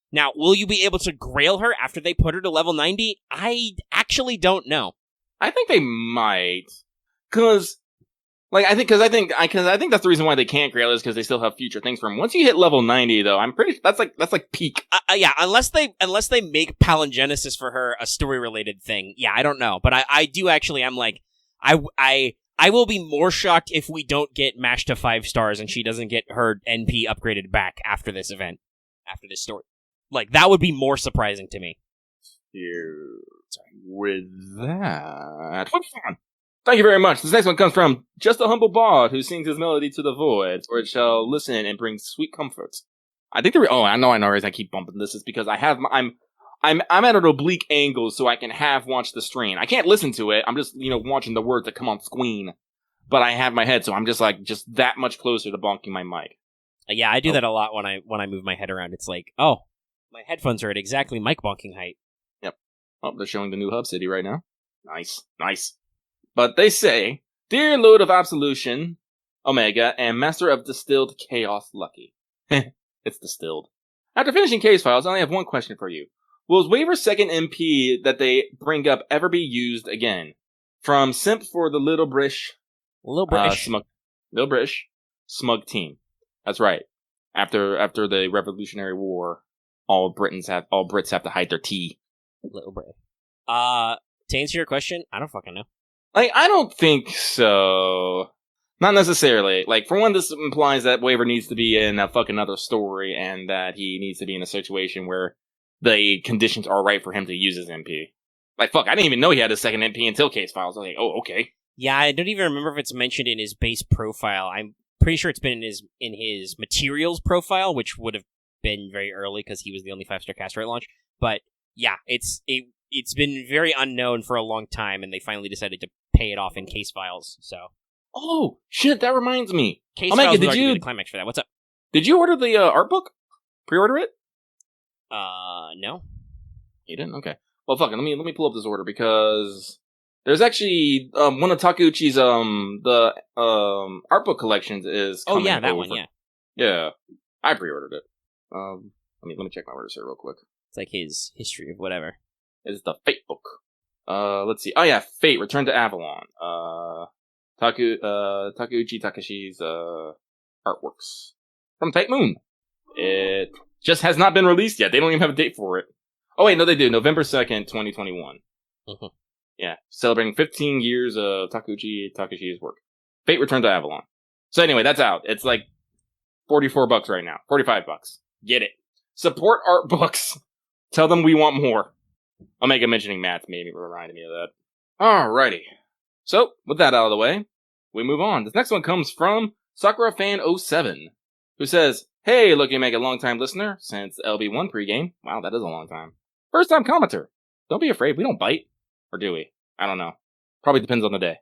Now, will you be able to grail her after they put her to level 90? I actually don't know. I think they might, because I think that's the reason why they can't grail is because they still have future things for him. Once you hit level 90, though, I'm pretty that's like peak. Yeah, unless they make Palingenesis for her a story related thing. Yeah, I don't know, but I do actually. I'm like, I will be more shocked if we don't get Mash to 5 stars and she doesn't get her NP upgraded back after this event, after this story. Like, that would be more surprising to me. With that, thank you very much. This next one comes from Just a Humble Bard who sings his melody to the void, where it shall listen and bring sweet comforts. I think I know. As I keep bumping this, is because I'm at an oblique angle so I can watch the stream. I can't listen to it. I'm just watching the words that come on screen, but I have my head, so I'm just that much closer to bonking my mic. Yeah, I do that a lot when I move my head around. It's like, oh, my headphones are at exactly mic bonking height. Yep. Oh, they're showing the new hub city right now. Nice. But they say, Dear Lord of Absolution, Omega, and Master of Distilled Chaos, Lucky. It's distilled. After finishing Case Files, I only have one question for you. Will Waver's second MP that they bring up ever be used again? From Simp for the Little British Smug Team. That's right. After the Revolutionary War, all Brits have to hide their tea. Little Brit. To answer your question, I don't fucking know. Like, I don't think so. Not necessarily. Like, for one, this implies that Waver needs to be in a fucking other story, and that he needs to be in a situation where the conditions are right for him to use his MP. Like, fuck, I didn't even know he had a second MP until Case Files. I was like, oh, okay. Yeah, I don't even remember if it's mentioned in his base profile. I'm pretty sure it's been in his materials profile, which would have been very early because he was the only 5-star caster at launch. But yeah, it's been very unknown for a long time, and they finally decided to pay it off in Case Files. So, oh shit, that reminds me. Case Files would argue the climax for that. What's up? Did you order the art book? Pre-order it? No. You didn't? Okay. Well, fuck it. Let me pull up this order because there's actually one of Takeuchi's the art book collections is coming. Oh yeah, that over. one. Yeah. Yeah, I pre-ordered it. Let me check my orders here real quick. It's like his history of whatever. It's the Fate book. Let's see. Oh yeah, Fate: Return to Avalon. Takeuchi Takashi's artworks from Fate Moon. It just has not been released yet. They don't even have a date for it. Oh wait, no, they do. November 2nd, 2021. Mm-hmm. Yeah, celebrating 15 years of Takeuchi Takashi's work. Fate: Return to Avalon. So anyway, that's out. It's like $44 right now. $45. Get it. Support art books. Tell them we want more. Omega mentioning math maybe reminded me of that. Alrighty. So, with that out of the way, we move on. This next one comes from SakuraFan07, who says, "Hey, Lucky Omega, long-time listener, since LB1 pregame." Wow, that is a long time. First-time commenter. Don't be afraid, we don't bite. Or do we? I don't know. Probably depends on the day.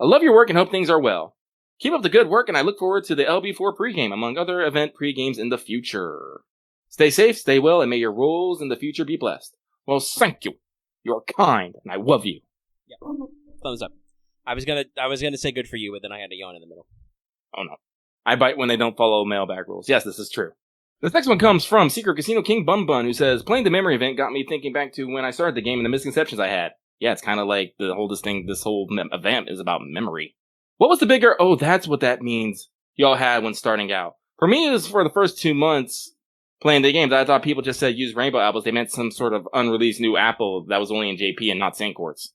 I love your work and hope things are well. Keep up the good work, and I look forward to the LB4 pregame, among other event pregames in the future. Stay safe, stay well, and may your roles in the future be blessed. Well, thank you. You're kind, and I love you. Yep. Thumbs up. I was gonna say good for you, but then I had to yawn in the middle. Oh no. I bite when they don't follow mailbag rules. Yes, this is true. This next one comes from Secret Casino King Bun Bun, who says, "Playing the memory event got me thinking back to when I started the game and the misconceptions I had." Yeah, it's kind of like this whole event is about memory. What was the bigger, oh, that's what that means, y'all had when starting out? For me, it was for the first 2 months playing the games. I thought people just said use rainbow apples. They meant some sort of unreleased new apple that was only in JP and not Sandquartz.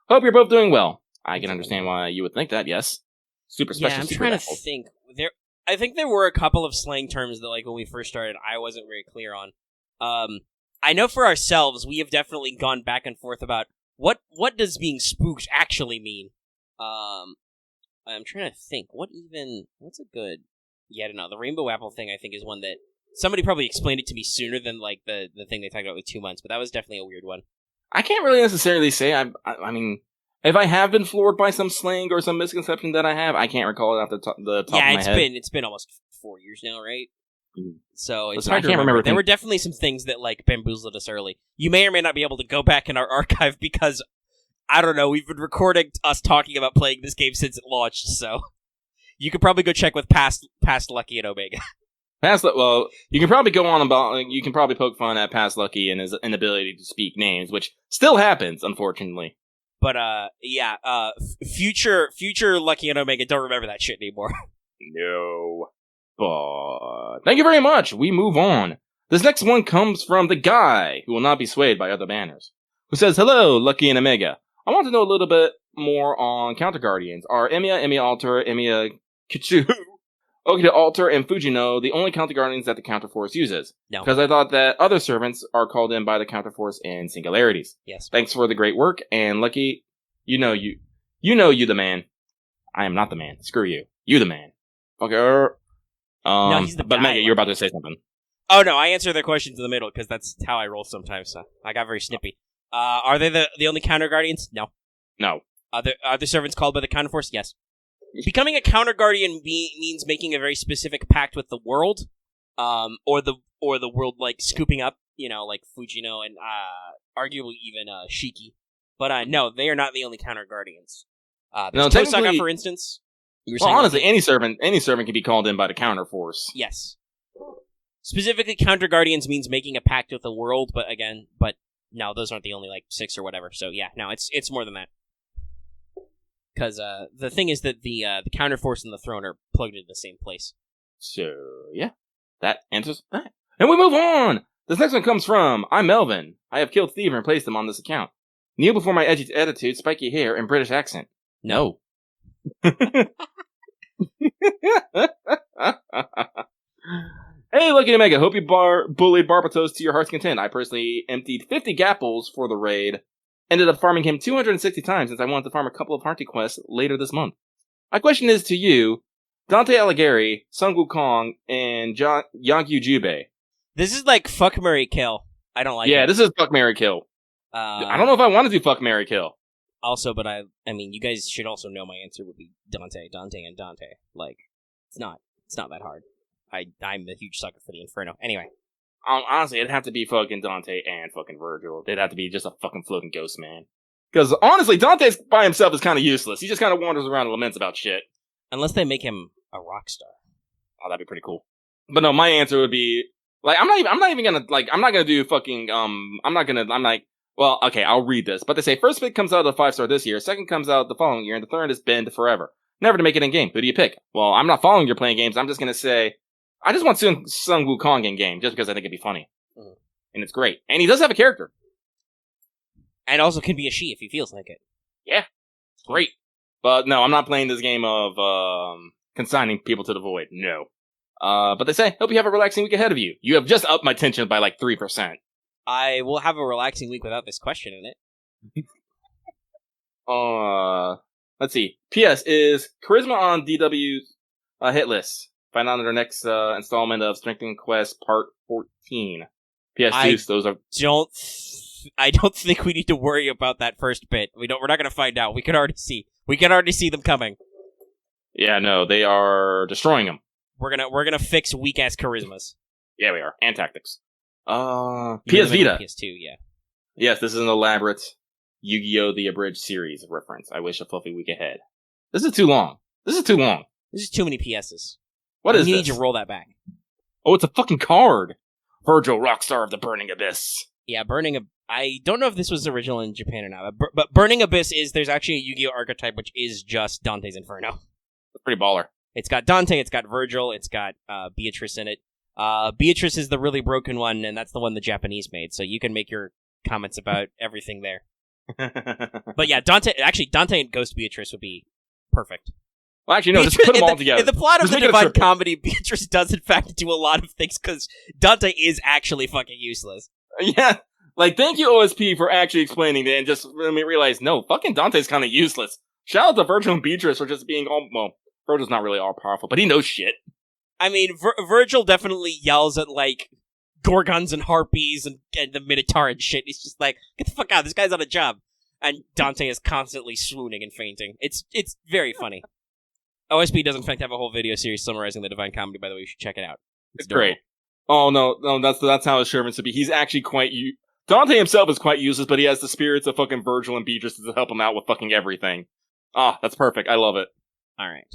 Hope you're both doing well. I can understand why you would think that, yes. Super special. Yeah, I'm trying to think. I think there were a couple of slang terms that, like, when we first started, I wasn't very clear on. I know for ourselves, we have definitely gone back and forth about what does being spooked actually mean. I'm trying to think. What's a good... Yeah, I don't know. The rainbow apple thing, I think, is one that somebody probably explained it to me sooner than, like, the thing they talked about with 2 months, but that was definitely a weird one. I can't really necessarily say. I mean, if I have been floored by some slang or some misconception that I have, I can't recall it off the top of my head. Yeah, it's been almost 4 years now, right? Mm-hmm. So I can't remember. There were definitely some things that, like, bamboozled us early. You may or may not be able to go back in our archive because, I don't know, we've been recording us talking about playing this game since it launched, so you could probably go check with past Lucky and Omega. Well, you can probably go on about, you can probably poke fun at Past Lucky and his inability to speak names, which still happens, unfortunately. But, future Lucky and Omega don't remember that shit anymore. No. But thank you very much. We move on. This next one comes from the guy who will not be swayed by other banners, who says, "Hello, Lucky and Omega. I want to know a little bit more on Counter Guardians. Are Emiya Alter, Emiya Kichu, Okita Alter, and Fujino the only Counter Guardians that the Counter Force uses? No. Because I thought that other servants are called in by the Counter Force in Singularities. Yes. Thanks for the great work, and Lucky, you know you the man. I am not the man. Screw you. You the man. Okay. No, he's the guy. But Mega, you're about to say something. Oh no, I answer their questions in the middle because that's how I roll sometimes. So I got very snippy. Are they the only Counter Guardians? No. No. Are the servants called by the Counter Force? Yes. Becoming a Counter Guardian means making a very specific pact with the world, or the world, like scooping up, like Fujino and arguably even Shiki. But no, they are not the only Counter Guardians. There's Tosaka, for instance. Well, honestly, any servant can be called in by the Counter Force. Yes. Specifically, Counter Guardians means making a pact with the world, but no, those aren't the only, 6 or whatever. So yeah, no, it's more than that. Because the thing is that the Counter Force and the Throne are plugged into the same place. So yeah, that answers that. And we move on. This next one comes from, I'm Melvin. I have killed Steve and replaced him on this account. Kneel before my edgy attitude, spiky hair, and British accent. No. Hey, Lucky Omega, hope you bullied Barbatos to your heart's content. I personally emptied 50 gapples for the raid. Ended up farming him 260 times since I wanted to farm a couple of Hearty quests later this month. My question is to you, Dante Alighieri, Sun Wukong, and Yagyu Jubei. This is like fuck, marry, kill. I don't like it. Yeah, this is fuck, marry, kill. I don't know if I want to do fuck, marry, kill. Also, but I mean, you guys should also know my answer would be Dante, and Dante. Like, it's not that hard. I'm a huge sucker for the Inferno. Anyway. Honestly, it'd have to be fucking Dante and fucking Virgil. They'd have to be just a fucking floating ghost, man. Because, honestly, Dante by himself is kind of useless. He just kind of wanders around and laments about shit. Unless they make him a rock star. Oh, that'd be pretty cool. But no, my answer would be, like, I'm not even gonna, like, I'm not gonna do fucking, well, okay, I'll read this. But they say, first pick comes out of the 5-star this year, second comes out the following year, and the third is banned forever. Never to make it in-game. Who do you pick? Well, I'm not following your playing games. I'm just gonna say, I just want Sun Wukong in-game, just because I think it'd be funny. Mm. And it's great. And he does have a character. And also can be a she if he feels like it. Yeah. It's great. But no, I'm not playing this game of consigning people to the void. No. But they say, hope you have a relaxing week ahead of you. You have just upped my tension by like 3%. I will have a relaxing week without this question in it. Let's see. P.S. is Charisma on DW's hit list. Find out in our next installment of Strengthening Quest Part 14. P.S. Zeus, those are... I don't think we need to worry about that first bit. We're not going to find out. We can already see them coming. Yeah, no, they are destroying them. We're gonna fix weak ass charismas. Yeah, we are. And tactics. PS Vita. PS2, yeah. Yes, this is an elaborate Yu-Gi-Oh! The Abridged series reference. I wish a fluffy week ahead. This is too long. This is too many PSs. What is this? You need to roll that back. Oh, it's a fucking card. Virgil, Rockstar of the Burning Abyss. Yeah, I don't know if this was original in Japan or not, but Burning Abyss there's actually a Yu-Gi-Oh! Archetype which is just Dante's Inferno. That's pretty baller. It's got Dante, it's got Virgil, it's got Beatrice in it. Beatrice is the really broken one, and that's the one the Japanese made, so you can make your comments about everything there. But yeah, Dante and Ghost Beatrice would be perfect. Well, actually, no, just put them all together. In the plot of the Divine Comedy, Beatrice does in fact do a lot of things, because Dante is actually fucking useless. Yeah, like, thank you, OSP, for actually explaining that, and just made me realize, no, fucking Dante's kind of useless. Shout out to Virgil and Beatrice for just being Virgil's not really all-powerful, but he knows shit. I mean, Virgil definitely yells at, like, Gorgons and Harpies and the Minotaur and shit. He's just like, get the fuck out, this guy's on a job. And Dante is constantly swooning and fainting. It's very funny. OSP does, in fact, have a whole video series summarizing the Divine Comedy, by the way. You should check it out. It's great. Oh, no, that's how his servants to be. He's actually Dante himself is quite useless, but he has the spirits of fucking Virgil and Beatrice to help him out with fucking everything. Ah, that's perfect. I love it. Alright.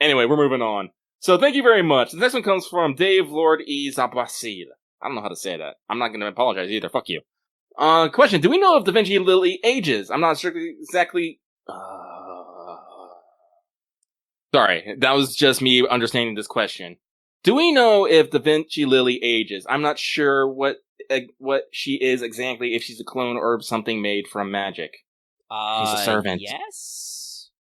Anyway, we're moving on. So thank you very much. The next one comes from Dave Lord E. Zabasid. I don't know how to say that. I'm not going to apologize either. Fuck you. Question. Do we know if Da Vinci Lily ages? I'm not sure exactly... Sorry, that was just me understanding this question. Do we know if Da Vinci Lily ages? I'm not sure what she is exactly, if she's a clone or something made from magic. She's a servant. Yes?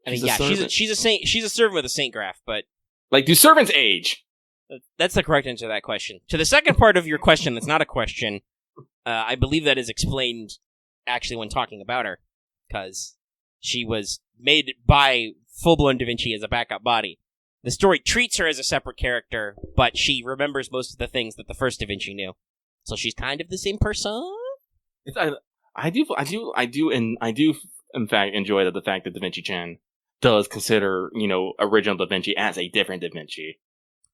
I mean, she's a saint. She's a servant with a saint graph, but... Like, do servants age? That's the correct answer to that question. To the second part of your question, that's not a question, I believe that is explained, actually, when talking about her, because she was made by full-blown Da Vinci as a backup body. The story treats her as a separate character, but she remembers most of the things that the first Da Vinci knew. So she's kind of the same person? I do, in fact, enjoy the fact that Da Vinci-chan does consider, original Da Vinci as a different Da Vinci.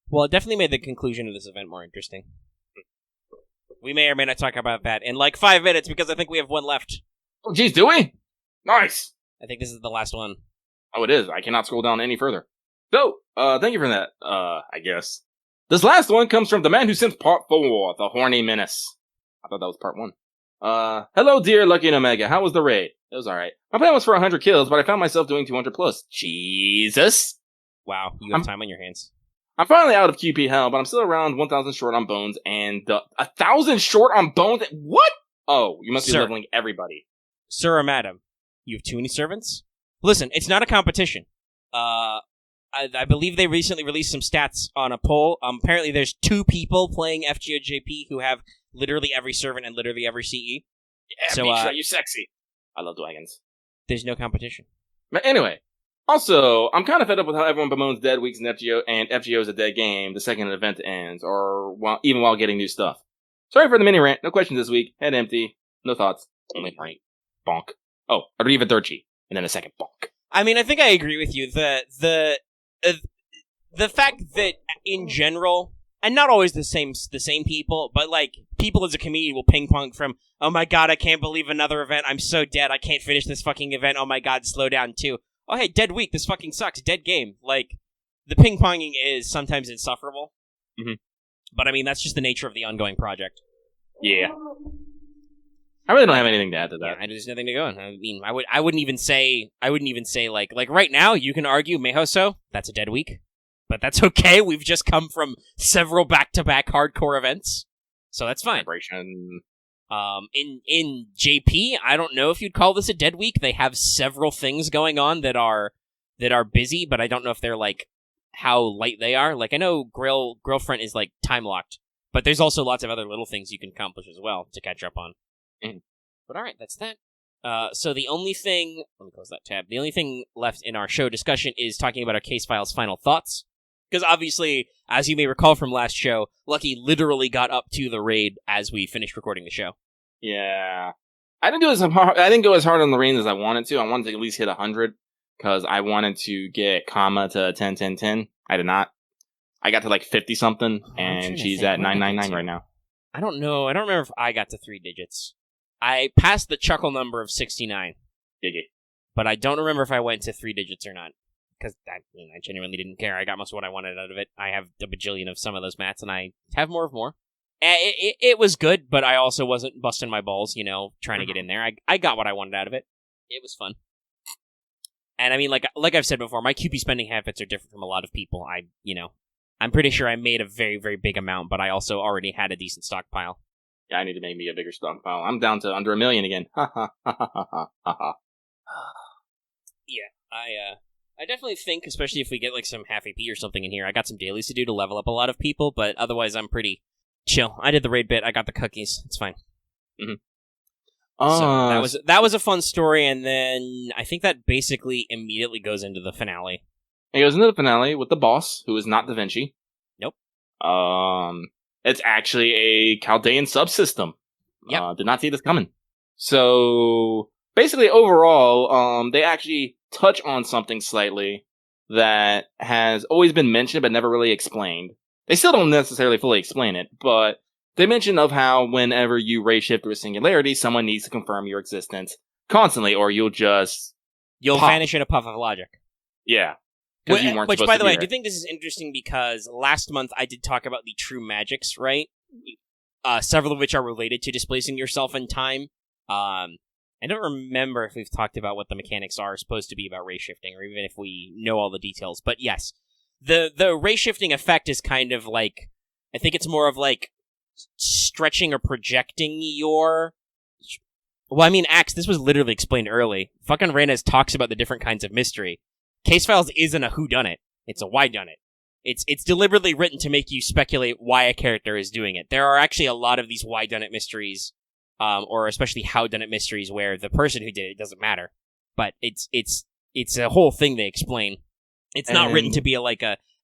Well, it definitely made the conclusion of this event more interesting. We may or may not talk about that in like 5 minutes, because I think we have one left. Oh, geez, do we? Nice! I think this is the last one. Oh, it is. I cannot scroll down any further. So, thank you for that, I guess. This last one comes from the man who sent part 4, the Horny Menace. I thought that was part 1. Hello, dear Lucky and Omega. How was the raid? It was alright. My plan was for 100 kills, but I found myself doing 200 plus. Jesus! Wow, you have time on your hands. I'm finally out of QP hell, but I'm still around 1,000 short on bones and 1,000 short on bones. What? Oh, you must be leveling everybody. Sir or madam, you have too many servants? Listen, it's not a competition. I believe they recently released some stats on a poll. Apparently there's 2 people playing FGO JP who have literally every servant and literally every CE. Yeah, so, you're sexy. I love dragons. There's no competition. But anyway, also, I'm kind of fed up with how everyone bemoans dead weeks in FGO, and FGO is a dead game the second an event ends, or even while getting new stuff. Sorry for the mini rant. No questions this week. Head empty. No thoughts. Only prank. Bonk. Oh, I'd read a dirty, and then a second bonk. I mean, I think I agree with you. The fact that in general, and not always the same people, but like people as a community will ping pong from, oh my god, I can't believe another event. I'm so dead. I can't finish this fucking event. Oh my god, slow down too. Oh hey, dead week. This fucking sucks. Dead game. Like the ping ponging is sometimes insufferable. Mm-hmm. But I mean, that's just the nature of the ongoing project. Yeah. I really don't have anything to add to that. Yeah, there's nothing to go on. I mean, I wouldn't even say like right now you can argue Meihousou, that's a dead week. But that's okay. We've just come from several back-to-back hardcore events. So that's fine. Vibration. In JP, I don't know if you'd call this a dead week. They have several things going on that are busy, but I don't know if they're like how light they are. Like I know Girlfriend is like time locked, but there's also lots of other little things you can accomplish as well to catch up on. But alright, that's that. So the only thing... Let me close that tab. The only thing left in our show discussion is talking about our case file's final thoughts. Because obviously, as you may recall from last show, Lucky literally got up to the raid as we finished recording the show. Yeah. I didn't go as hard on the raid as I wanted to. I wanted to at least hit 100, because I wanted to get Kama to 10-10-10. I did not. I got to like 50-something, and she's at 999 right now. I don't know. I don't remember if I got to 3 digits. I passed the chuckle number of 69. Giggy. But I don't remember if I went to 3 digits or not. Because I genuinely didn't care. I got most of what I wanted out of it. I have a bajillion of some of those mats, and I have more of more. It was good, but I also wasn't busting my balls, trying to get in there. I got what I wanted out of it. It was fun. And I mean, like I've said before, my QP spending habits are different from a lot of people. I'm pretty sure I made a very, very big amount, but I also already had a decent stockpile. Yeah, I need to make me a bigger stockpile. I'm down to under 1 million again. Ha ha ha ha ha ha. Yeah, I definitely think, especially if we get like some half AP or something in here, I got some dailies to do to level up a lot of people, but otherwise I'm pretty chill. I did the raid bit, I got the cookies, it's fine. Mm-hmm. So that was a fun story, and then I think that basically immediately goes into the finale. It goes into the finale with the boss, who is not Da Vinci. Nope. It's actually a Chaldean subsystem. Yep. Did not see this coming. So, basically, overall, they actually touch on something slightly that has always been mentioned but never really explained. They still don't necessarily fully explain it, but they mention of how whenever you ray shift to a singularity, someone needs to confirm your existence constantly, or you'll vanish in a puff of logic. Yeah. Which, by the way, I do think this is interesting because last month I did talk about the true magics, right? Several of which are related to displacing yourself in time. I don't remember if we've talked about what the mechanics are supposed to be about ray shifting, or even if we know all the details. But yes, the ray shifting effect is kind of like, I think it's more of like stretching or projecting your... Well, I mean, Axe, this was literally explained early. Fucking Reynez talks about the different kinds of mystery. Case Files isn't a whodunit. It's a whydunit. It's deliberately written to make you speculate why a character is doing it. There are actually a lot of these whydunit mysteries, or especially howdunit mysteries, where the person who did it doesn't matter. But it's a whole thing they explain. It's not written to be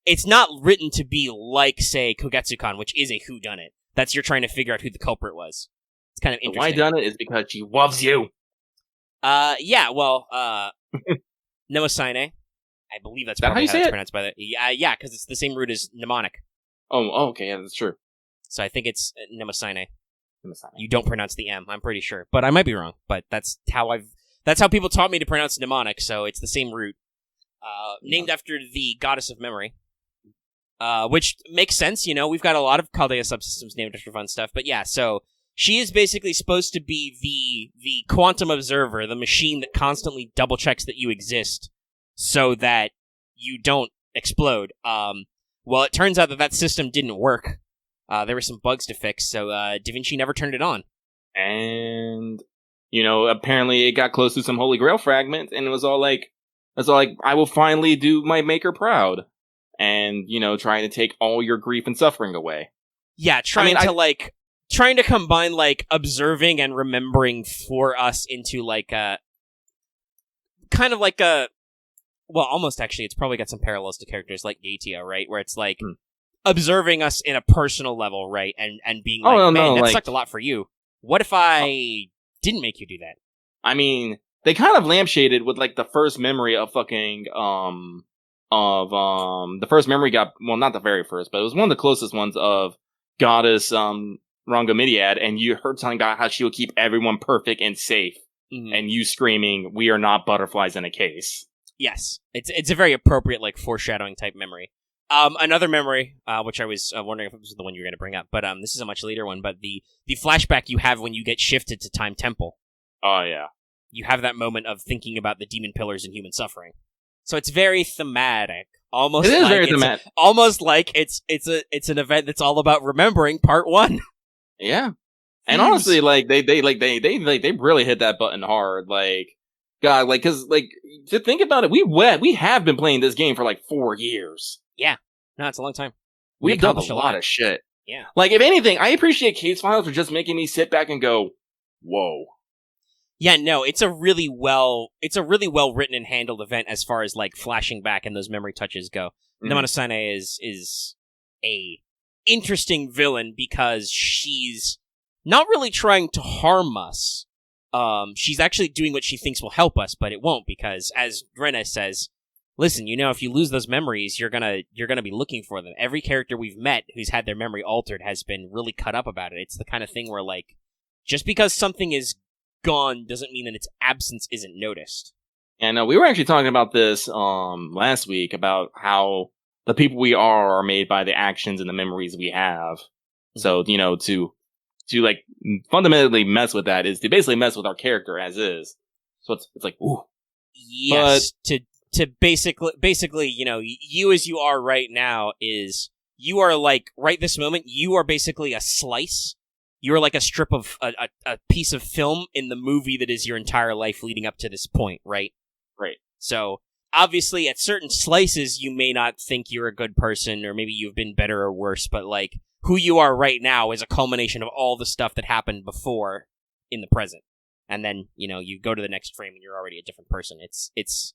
it's not written to be like, say, Kogetsukan, which is a whodunit. That's you're trying to figure out who the culprit was. It's kind of interesting. The whydunit is because she loves you. Yeah, well, Nemosyne. I believe that's probably how it's pronounced by the... Yeah, because it's the same root as mnemonic. Oh, okay, yeah, that's true. So I think it's Nemosyne. You don't pronounce the M, I'm pretty sure. But I might be wrong. But that's how people taught me to pronounce mnemonic, so it's the same root. Named after the goddess of memory. Which makes sense, we've got a lot of Chaldea subsystems named after fun stuff. But yeah, so she is basically supposed to be the quantum observer, the machine that constantly double-checks that you exist, so that you don't explode. Well, it turns out that system didn't work. There were some bugs to fix, so DaVinci never turned it on. And, apparently it got close to some Holy Grail fragment, and it was all like, I will finally do my maker proud. And, trying to take all your grief and suffering away. Yeah, trying to combine, like, observing and remembering for us into, like, kind of like a... Well, almost, actually, it's probably got some parallels to characters like Gatia, right? Where it's, like, observing us in a personal level, right? And being like, that sucked a lot for you. What if I didn't make you do that? I mean, they kind of lampshaded with, like, the first memory of fucking, the first memory not the very first, but it was one of the closest ones of Goddess, Rangamidiad, and you heard something about how she would keep everyone perfect and safe, and you screaming, "We are not butterflies in a case." Yes. It's a very appropriate, like, foreshadowing type memory. Another memory, which I was wondering if it was the one you were going to bring up, but this is a much later one, but the flashback you have when you get shifted to Time Temple. Oh, yeah. You have that moment of thinking about the demon pillars and human suffering. So it's very thematic. Almost it is like very thematic. Almost like it's an event that's all about remembering part 1. Yeah. And honestly, like, they really hit that button hard. Like, God, like, cause, like, to think about it, we have been playing this game for, like, 4 years. Yeah. No, it's a long time. We've done a lot of shit. Yeah. Like, if anything, I appreciate Case Files for just making me sit back and go, whoa. Yeah, no, it's a really well written and handled event as far as, like, flashing back and those memory touches go. Namasane is a interesting villain because she's not really trying to harm us. She's actually doing what she thinks will help us, but it won't, because as Rena says, listen, if you lose those memories, you're gonna be looking for them. Every character we've met who's had their memory altered has been really cut up about it. It's the kind of thing where, like, just because something is gone doesn't mean that its absence isn't noticed. And we were actually talking about this last week, about how the people we are made by the actions and the memories we have. So, to like fundamentally mess with that is to basically mess with our character as is. So it's like, ooh. Yes, but to basically, you as you are right now you are, like, right this moment, you are basically a slice. You're like a strip of a piece of film in the movie that is your entire life leading up to this point, right? Right. So, obviously, at certain slices, you may not think you're a good person, or maybe you've been better or worse, but, like, who you are right now is a culmination of all the stuff that happened before in the present. And then, you go to the next frame and you're already a different person. It's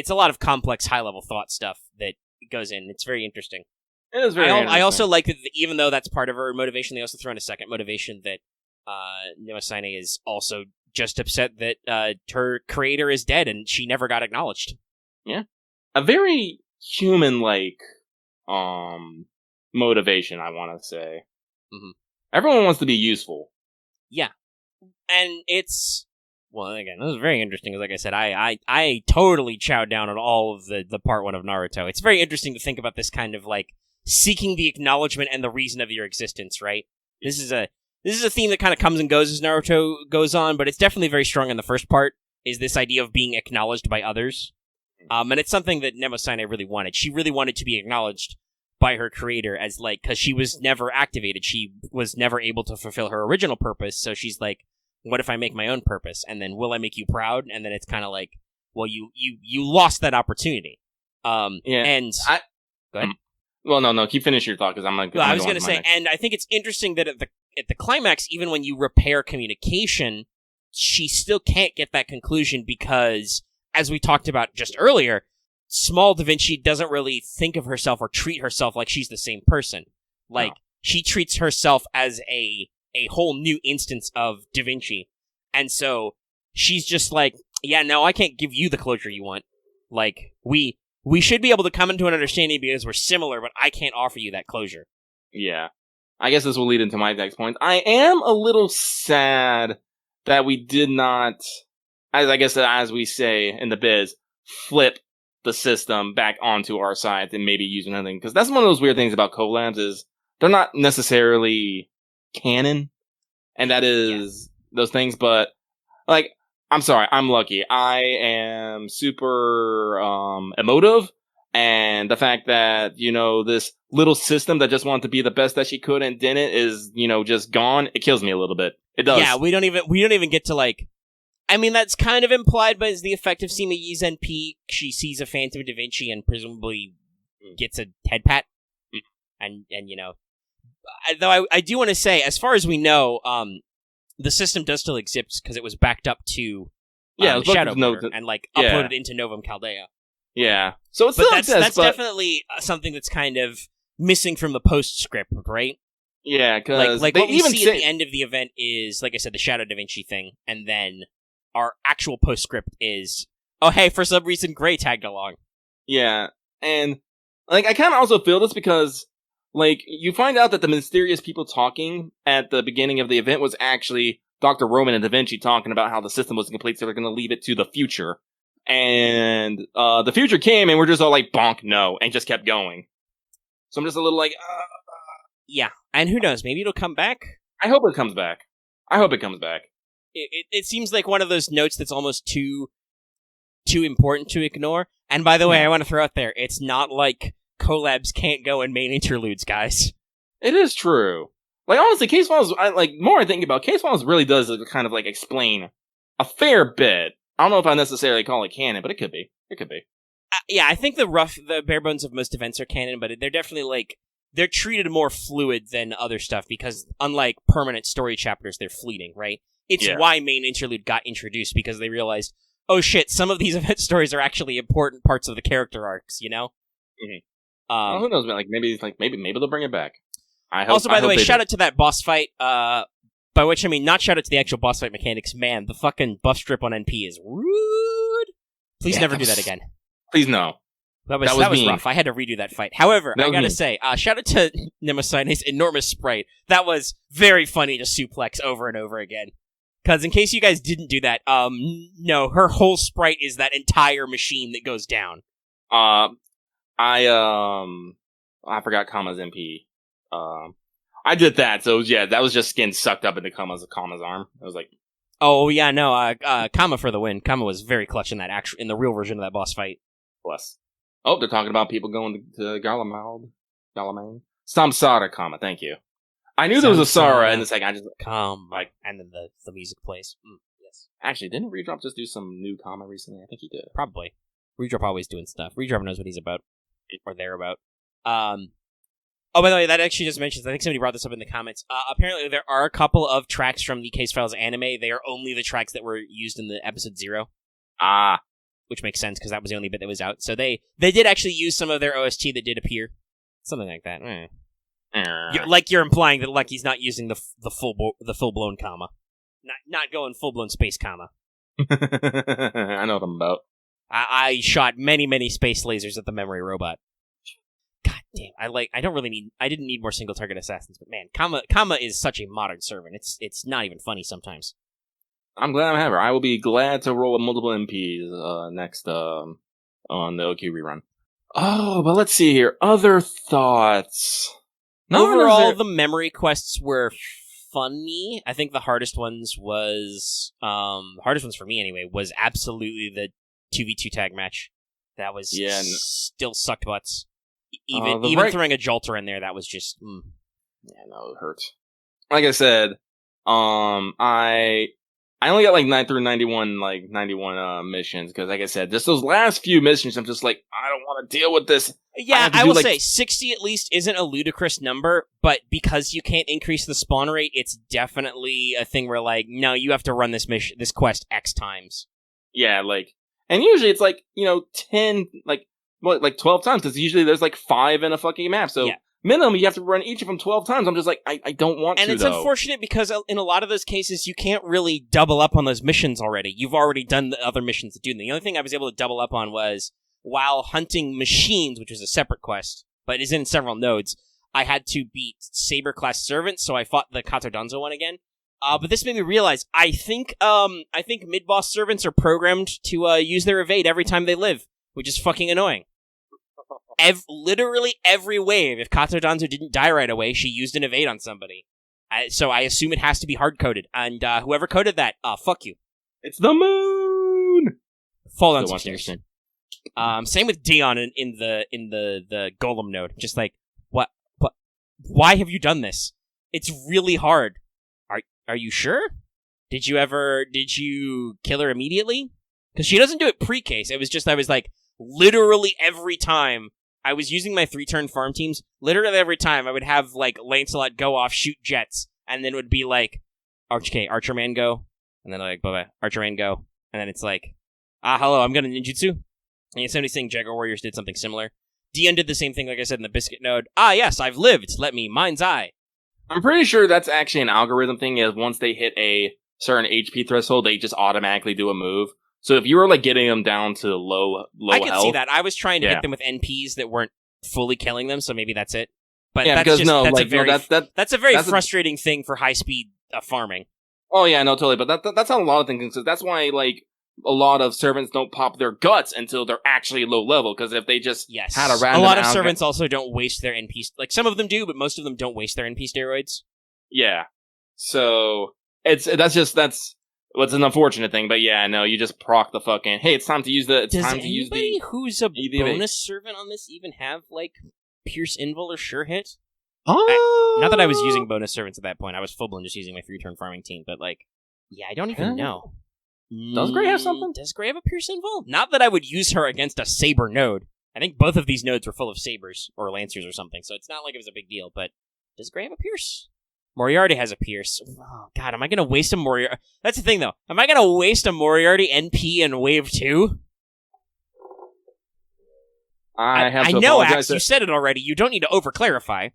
a lot of complex, high-level thought stuff that goes in. It's very interesting. It is very interesting. I also like that even though that's part of her motivation, they also throw in a second motivation that Namasane is also just upset that her creator is dead and she never got acknowledged. Yeah. A very human-like motivation, I want to say. Mm-hmm. Everyone wants to be useful. Yeah. And it's... Well, again, this is very interesting. Like I said, I totally chowed down on all of the part 1 of Naruto. It's very interesting to think about this kind of, like, seeking the acknowledgement and the reason of your existence, right? This is a theme that kind of comes and goes as Naruto goes on, but it's definitely very strong in the first part, is this idea of being acknowledged by others. And it's something that Namasane really wanted. She really wanted to be acknowledged by her creator as, like, because she was never activated. She was never able to fulfill her original purpose, so she's like, what if I make my own purpose? And then, will I make you proud? And then it's kind of like, well, you lost that opportunity. Yeah. And... Go ahead. Well, no, keep finishing your thought, because I'm like... Well, I was going to say, and I think it's interesting that at the climax, even when you repair communication, she still can't get that conclusion because, as we talked about just earlier, small DaVinci doesn't really think of herself or treat herself like she's the same person. Like, she treats herself as a whole new instance of DaVinci. And so, she's just like, yeah, no, I can't give you the closure you want. Like, we should be able to come into an understanding because we're similar, but I can't offer you that closure. Yeah. I guess this will lead into my next point. I am a little sad that we did not, as we say in the biz, flip the system back onto our side and maybe use another thing. Because that's one of those weird things about collabs is they're not necessarily canon. And that is those things, but, like, I'm sorry, I'm lucky. I am super emotive, And the fact that, this little system that just wanted to be the best that she could and didn't is, just gone, it kills me a little bit. It does. Yeah, we don't even get to, like... I mean, that's kind of implied, but it's the effect of seeing Yi's NP. She sees a Phantom Da Vinci and presumably gets a head pat. And though I do want to say, as far as we know, the system does still exist because it was backed up to Shadow Border and uploaded into Novum Chaldea. Yeah, so it's that's definitely something that's kind of missing from the postscript, right? Yeah, because what we see at the end of the event is, like I said, the Shadow Da Vinci thing, and then our actual postscript is, oh hey, for some reason Gray tagged along. Yeah, and I kind of also feel this because you find out that the mysterious people talking at the beginning of the event was actually Dr. Roman and Da Vinci talking about how the system wasn't complete, so they're going to leave it to the future. And the future came, and we're just all like, bonk, no, and just kept going. So I'm just a little like, Yeah, and who knows, maybe it'll come back? I hope it comes back. It seems like one of those notes that's almost too important to ignore. And by the way, I want to throw out there, it's not like collabs can't go in main interludes, guys. It is true. Honestly, Case Files, more I think about, Case Files really does kind of explain a fair bit. I don't know if I necessarily call it canon, but it could be. Yeah, I think the bare bones of most events are canon, but they're definitely they're treated more fluid than other stuff because unlike permanent story chapters, they're fleeting, right? It's why main interlude got introduced because they realized, oh shit, some of these event stories are actually important parts of the character arcs, Mm-hmm. Well, who knows? Maybe they'll bring it back. Also, by the way, shout out to that boss fight. By which I mean not shout out to the actual boss fight mechanics. Man, the fucking buff strip on NP is rude. Please never do that again. Please no. That was rough. I had to redo that fight. However, I gotta say, shout out to Nemosine's enormous sprite. That was very funny to suplex over and over again. Because in case you guys didn't do that, no, her whole sprite is that entire machine that goes down. I forgot Kama's MP. I did that, so yeah, that was just skin sucked up into Kama's arm. I was like, oh yeah, no, Kama for the win. Kama was very clutch in that in the real version of that boss fight. Bless. Oh, they're talking about people going to Garlemald. Samsara, Kama, thank you. I knew there was a Sara in the second. I just and then the music plays. Yes. Actually, didn't Redrop just do some new Kama recently? I think he did. Probably. Redrop always doing stuff. Redrop knows what he's about or they're about. Oh, by the way, that actually just mentions, I think somebody brought this up in the comments. Apparently, there are a couple of tracks from the Case Files anime. They are only the tracks that were used in the episode 0. Which makes sense, because that was the only bit that was out. So they did actually use some of their OST that did appear. Something like that. You're implying that Lucky's not using the full-blown Kama. Not going full-blown space Kama. I know what I'm about. I shot many, many space lasers at the memory robot. God damn, I didn't need more single target assassins, but man, Kama is such a modern servant. It's not even funny sometimes. I'm glad I have her. I will be glad to roll with multiple MPs next on the OQ rerun. Oh, but let's see here. Other thoughts. Overall, the memory quests were funny. I think the hardest ones for me anyway, was absolutely the 2v2 tag match. That was still sucked butts. Even throwing a JALTER in there, that was just... Yeah, no, it hurts. Like I said, I only got 9 through 91, 91 missions, because like I said, just those last few missions, I'm just like, I don't want to deal with this. Yeah, I will say, 60 at least isn't a ludicrous number, but because you can't increase the spawn rate, it's definitely a thing where, no, you have to run this quest X times. Yeah, and usually it's 10, 12 times, because usually there's 5 in a fucking map, so minimum you have to run each of them 12 times. I'm just I don't want to, and it's unfortunate because in a lot of those cases, you can't really double up on those missions already. You've already done the other missions to do them. The only thing I was able to double up on was, while hunting machines, which was a separate quest, but is in several nodes, I had to beat Saber-class servants, so I fought the Kato Danzo one again. But this made me realize, I think mid-boss servants are programmed to use their evade every time they live, which is fucking annoying. Literally every wave, if Kato Danzo didn't die right away, she used an evade on somebody. So I assume it has to be hard-coded. And whoever coded that, fuck you. It's the moon! Fall down some stairs. Same with Dion in the Golem node. Just like, what? Why have you done this? It's really hard. Are you sure? Did you kill her immediately? Because she doesn't do it pre-case. It was just, I was like, literally every time I was using my 3-turn farm teams, literally every time I would have, like, Lancelot go off, shoot jets, and then it would be like, Archerman go, and then like, bye-bye, Archerman go, and then it's like, hello, I'm gonna ninjutsu. And somebody's saying Jaguar Warriors did something similar. Dion did the same thing, like I said, in the Biscuit node. Yes, I've lived. Let me, mind's eye. I'm pretty sure that's actually an algorithm thing, is once they hit a certain HP threshold, they just automatically do a move. So if you were like getting them down to low I could health, see that. I was trying to hit them with NPs that weren't fully killing them, so maybe that's it. But yeah, that's because just, that's a very frustrating thing for high speed farming. Oh yeah, no, totally. But that's how a lot of things. So that's why like a lot of servants don't pop their guts until they're actually low level. Because if they just had a random, a lot of servants also don't waste their NP. Like some of them do, but most of them don't waste their NP steroids. Yeah, so that's what's an unfortunate thing. But yeah, no, you just proc the fucking. Hey, it's time to use the. Does anybody who's a bonus servant on this even have like Pierce Invul or Sure Hit? Not that I was using bonus servants at that point. I was full blown just using my 3-turn farming team. But like, yeah, I don't even know. Does Gray have something? Does Gray have a Pierce Invul? Not that I would use her against a Saber node. I think both of these nodes were full of Sabers or Lancers or something, so it's not like it was a big deal. But does Gray have a Pierce? Moriarty has a Pierce. Oh, God, am I going to waste a Moriarty? That's the thing, though. Am I going to waste a Moriarty NP in Wave 2? I know, Axe, you said it already. You don't need to over-clarify.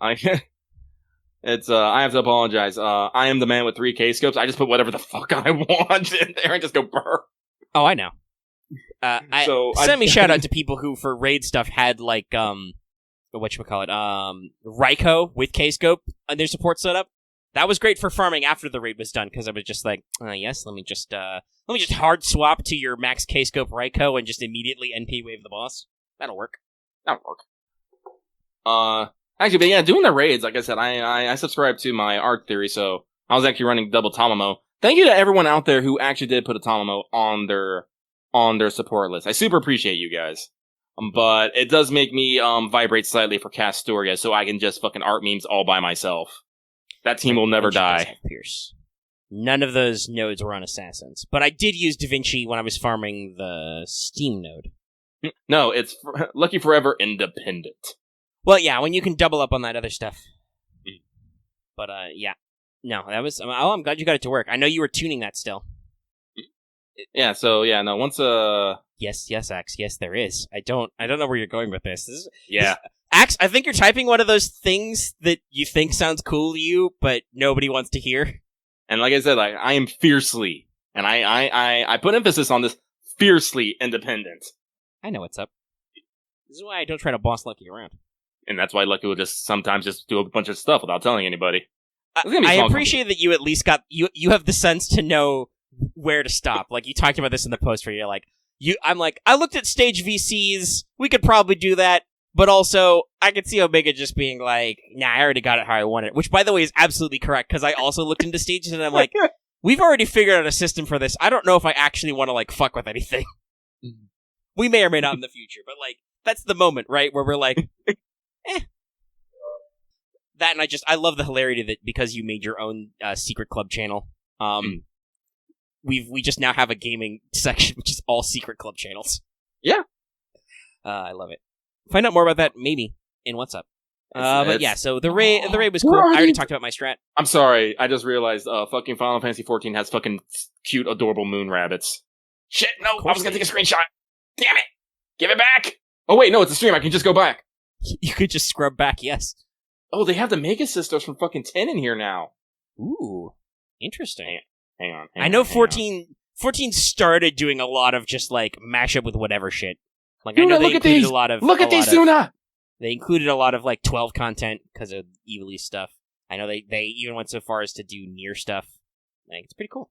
I have to apologize. I am the man with 3 K-scopes. I just put whatever the fuck I want in there and just go burr. Oh, I know. Send me shout out to people who, for raid stuff, had, like, whatchamacallit, Raikou with K-scope on their support setup. That was great for farming after the raid was done, because I was just like, yes, let me just hard swap to your max K-scope Raikou and just immediately NP wave the boss. That'll work. Actually, but yeah, doing the raids, like I said, I subscribe to my art theory, so I was actually running double Tamamo. Thank you to everyone out there who actually did put a Tamamo on their support list. I super appreciate you guys. But it does make me vibrate slightly for Castoria, so I can just fucking art memes all by myself. That team will never die. Pierce. None of those nodes were on Assassins, but I did use Da Vinci when I was farming the Steam node. No, it's Lucky Forever Independent. Well, yeah, when you can double up on that other stuff. But, yeah. No, that was... I'm glad you got it to work. I know you were tuning that still. Yeah, so, yeah, no, once, Yes, Axe, yes, there is. I don't know where you're going with this. Yeah. Axe, I think you're typing one of those things that you think sounds cool to you, but nobody wants to hear. And like I said, like, I am fiercely, and I put emphasis on this, fiercely independent. I know what's up. This is why I don't try to boss Lucky around. And that's why Lucky will just sometimes just do a bunch of stuff without telling anybody. I appreciate that you at least got you have the sense to know where to stop. Like you talked about this in the post where you're like, I'm like, I looked at stage VCs, we could probably do that, but also I could see Omega just being like, nah, I already got it how I want it. Which by the way is absolutely correct, because I also looked into stages and I'm like, we've already figured out a system for this. I don't know if I actually want to like fuck with anything. We may or may not in the future, but like that's the moment, right? Where we're like, That and I love the hilarity that because you made your own secret club channel, we just now have a gaming section which is all secret club channels. Yeah, I love it. Find out more about that maybe in What's Up. But yeah, so the raid was cool. I already talked about my strat. I'm sorry, I just realized fucking Final Fantasy 14 has fucking cute, adorable moon rabbits. Shit, no, I was gonna take a screenshot. Damn it! Give it back! Oh wait, no, it's a stream, I can just go back. You could just scrub back, yes. Oh, they have the Mega Sisters from fucking 10 in here now. Ooh, interesting. Hang on. I know 14 started doing a lot of just like mashup with whatever shit. Like I know they included a lot of look at these, Suna. They included a lot of like 12 content because of Evilly stuff. I know they even went so far as to do near stuff. Like it's pretty cool.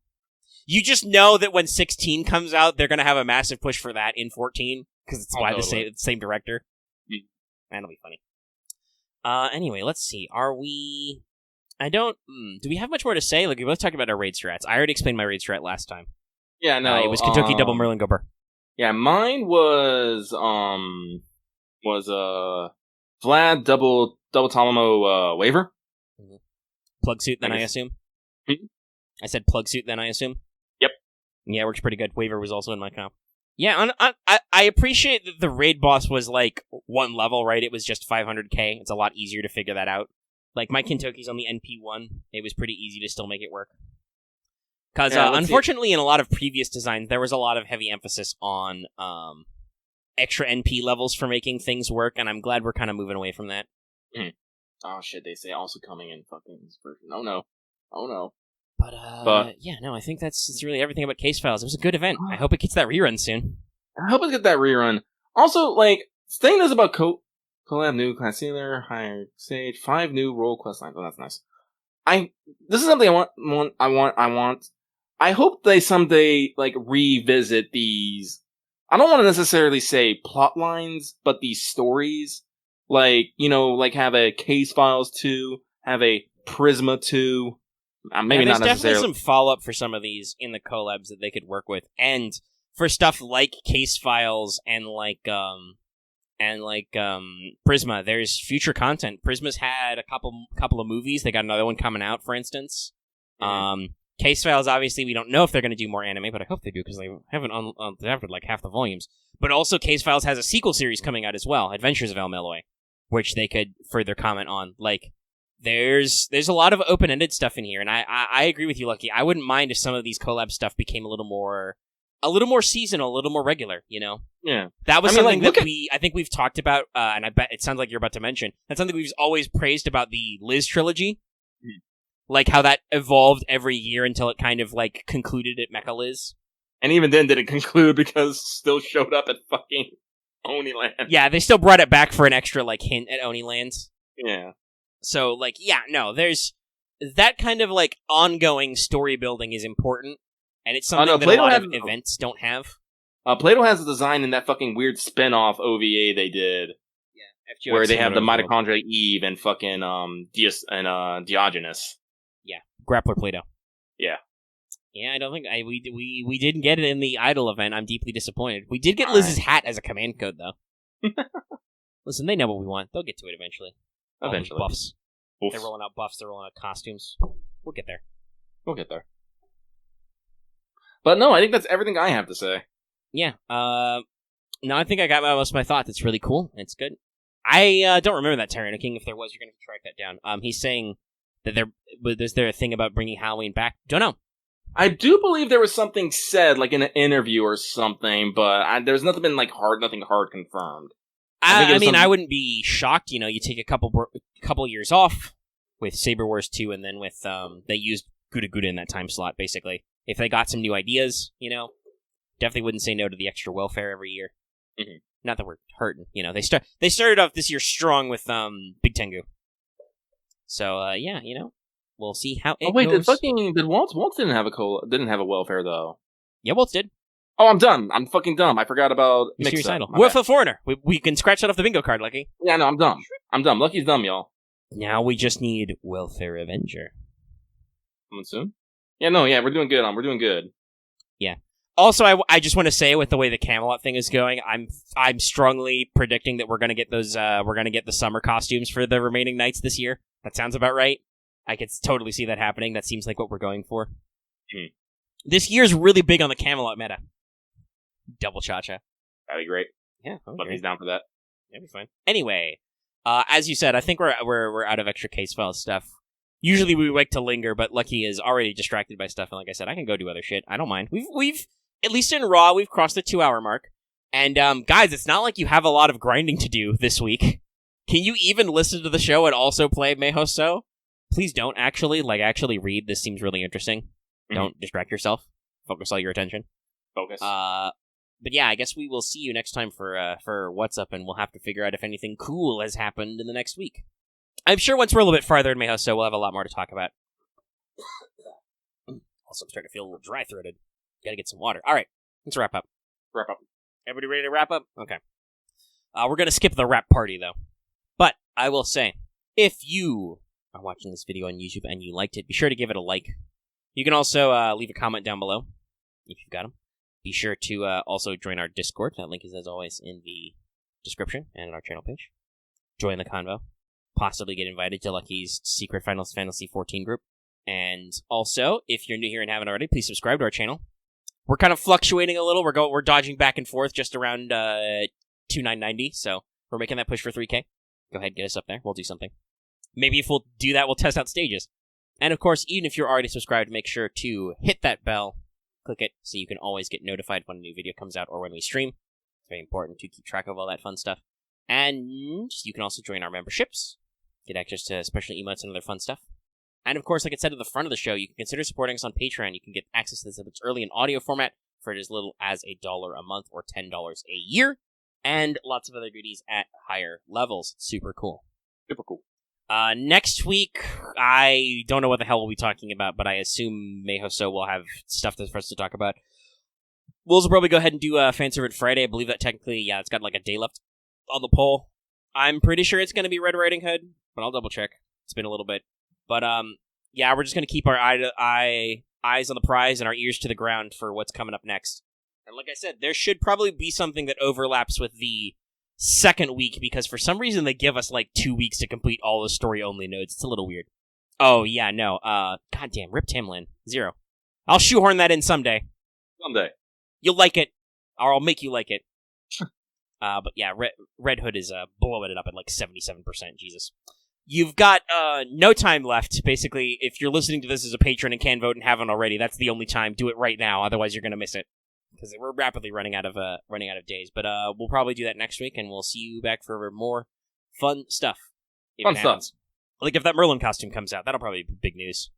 You just know that when 16 comes out, they're gonna have a massive push for that in 14 because it's by the same director. That'll be funny. Anyway, let's see. Are we... do we have much more to say? Like, we both talked about our raid strats. I already explained my raid strat last time. Yeah, no. It was Kentucky Double Merlin Gopher. Yeah, mine was Vlad double Talamo waiver. Plug suit, then I assume. Hmm? I said plug suit, then I assume. Yep. Yeah, works pretty good. Waiver was also in my comp. Yeah, I appreciate that the raid boss was like one level, right? It was just 500k. It's a lot easier to figure that out. Like my Kentucky's on the NP1. It was pretty easy to still make it work. Because unfortunately, in a lot of previous designs, there was a lot of heavy emphasis on extra NP levels for making things work, and I'm glad we're kind of moving away from that. Oh shit! They say also coming in fucking this version. Oh no. But yeah, no, I think that's really everything about Case Files. It was a good event. I hope it gets that rerun soon. I hope it gets that rerun. Also, like saying this about collab new class sealer, higher stage, 5 new role quest lines. Oh, that's nice. This is something I want. I hope they someday like revisit these. I don't want to necessarily say plot lines, but these stories. Like, like have a Case Files 2, have a Prisma 2. Maybe not necessarily. There's definitely some follow-up for some of these in the collabs that they could work with. And for stuff like Case Files and Prisma, there's future content. Prisma's had a couple of movies. They got another one coming out, for instance. Case Files, obviously, we don't know if they're going to do more anime, but I hope they do because they haven't adapted like half the volumes. But also, Case Files has a sequel series coming out as well, Adventures of El Meloy, which they could further comment on. Like, there's a lot of open-ended stuff in here, and I agree with you, Lucky. I wouldn't mind if some of these collab stuff became a little more seasonal, a little more regular, Yeah. That was something that I think we've talked about, and I bet it sounds like you're about to mention. That's something we've always praised about the Liz trilogy. Like how that evolved every year until it kind of like concluded at Mecha Liz. And even then didn't conclude because it still showed up at fucking Oniland. Yeah, they still brought it back for an extra like hint at Onilands. Yeah. So like, yeah, no, there's that kind of like ongoing story building is important. And it's something that a lot of events don't have. Play-Doh has a design in that fucking weird spin-off OVA they did. Yeah, where they have the mitochondria Eve and fucking Diogenes. Yeah, Grappler Play-Doh. Yeah. Yeah, I don't think we didn't get it in the Idol event. I'm deeply disappointed. We did get Liz's hat as a command code though. Listen, they know what we want. They'll get to it eventually. Eventually. Buffs. Oof. They're rolling out buffs. They're rolling out costumes. We'll get there. But no, I think that's everything I have to say. Yeah. No, I think I got most of my thoughts. It's really cool. It's good. I don't remember that Tyranno King. If there was, you're going to track that down. He's saying that is there a thing about bringing Halloween back? Don't know. I do believe there was something said, like in an interview or something, but there's nothing hard confirmed. I wouldn't be shocked. You take a couple years off with Saber Wars 2, and then with they used Guda Guda in that time slot, basically. If they got some new ideas, definitely wouldn't say no to the extra welfare every year. Mm-hmm. Not that we're hurting, They started off this year strong with Big Tengu. So yeah, we'll see how it goes. Did Waltz didn't have a welfare though. Yeah, Waltz did. Oh, I'm done. I'm fucking dumb. I forgot about Mysterious Idol. Welfare Foreigner. We can scratch that off the bingo card, Lucky. Yeah, no, I'm dumb. Lucky's dumb, y'all. Now we just need Welfare Avenger. Coming soon? Yeah, we're doing good. We're doing good. Yeah. Also, I just want to say, with the way the Camelot thing is going, I'm strongly predicting that we're gonna get those. We're gonna get the summer costumes for the remaining nights this year. That sounds about right. I could totally see that happening. That seems like what we're going for. This year's really big on the Camelot meta. Double Cha-Cha. That'd be great. Yeah, okay. He's down for that. That'd be fine. Anyway, as you said, I think we're out of extra Case File stuff. Usually we like to linger, but Lucky is already distracted by stuff, and like I said, I can go do other shit. I don't mind. We've at least in Raw, we've crossed the 2-hour mark. And guys, it's not like you have a lot of grinding to do this week. Can you even listen to the show and also play Meihousou? Please don't actually read. This seems really interesting. Mm-hmm. Don't distract yourself. Focus all your attention. Focus. But yeah, I guess we will see you next time for What's Up, and we'll have to figure out if anything cool has happened in the next week. I'm sure once we're a little bit farther in Meihousou, we'll have a lot more to talk about. Also, I'm starting to feel a little dry-throated. Gotta get some water. All right, let's wrap up. Everybody ready to wrap up? Okay. We're gonna skip the wrap party, though. But I will say, if you are watching this video on YouTube and you liked it, be sure to give it a like. You can also leave a comment down below. if you've got them. Be sure to also join our Discord. That link is, as always, in the description and on our channel page. Join the convo. Possibly get invited to Lucky's secret Final Fantasy XIV group. And also, if you're new here and haven't already, please subscribe to our channel. We're kind of fluctuating a little. We're dodging back and forth just around 2,990, so we're making that push for 3K. Go ahead, get us up there. We'll do something. Maybe if we'll do that, we'll test out stages. And of course, even if you're already subscribed, make sure to hit that bell. Click it so you can always get notified when a new video comes out or when we stream. It's very important to keep track of all that fun stuff. And you can also join our memberships. Get access to special emotes and other fun stuff. And of course, like I said at the front of the show, you can consider supporting us on Patreon. You can get access to this episodes early in audio format for as little as $1 a month or $10 a year. And lots of other goodies at higher levels. Super cool. Super cool. Next week, I don't know what the hell we'll be talking about, but I assume Meihousou will have stuff for us to talk about. We'll probably go ahead and do Fanservice Friday. I believe that technically, it's got like a day left on the poll. I'm pretty sure it's going to be Red Riding Hood, but I'll double check. It's been a little bit. But, we're just going to keep our eyes on the prize and our ears to the ground for what's coming up next. And like I said, there should probably be something that overlaps with the second week, because for some reason they give us like 2 weeks to complete all the story-only nodes. It's a little weird. Oh, yeah, no. Goddamn, rip Timlin. 0. I'll shoehorn that in someday. Someday. You'll like it, or I'll make you like it. But yeah, Red Hood is blowing it up at like 77%. Jesus. You've got no time left. Basically, if you're listening to this as a patron and can vote and haven't already, that's the only time. Do it right now, otherwise you're going to miss it. Because we're rapidly running out of days. But we'll probably do that next week, and we'll see you back for more fun stuff. Fun stuff. Like if that Merlin costume comes out, that'll probably be big news.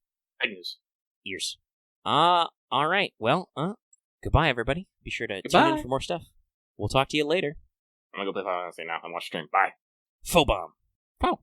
Big news. Ears. All right. Well, goodbye, everybody. Be sure to tune in for more stuff. We'll talk to you later. I'm gonna go play Final Fantasy now and watch stream. Bye. Faux bomb. Pow.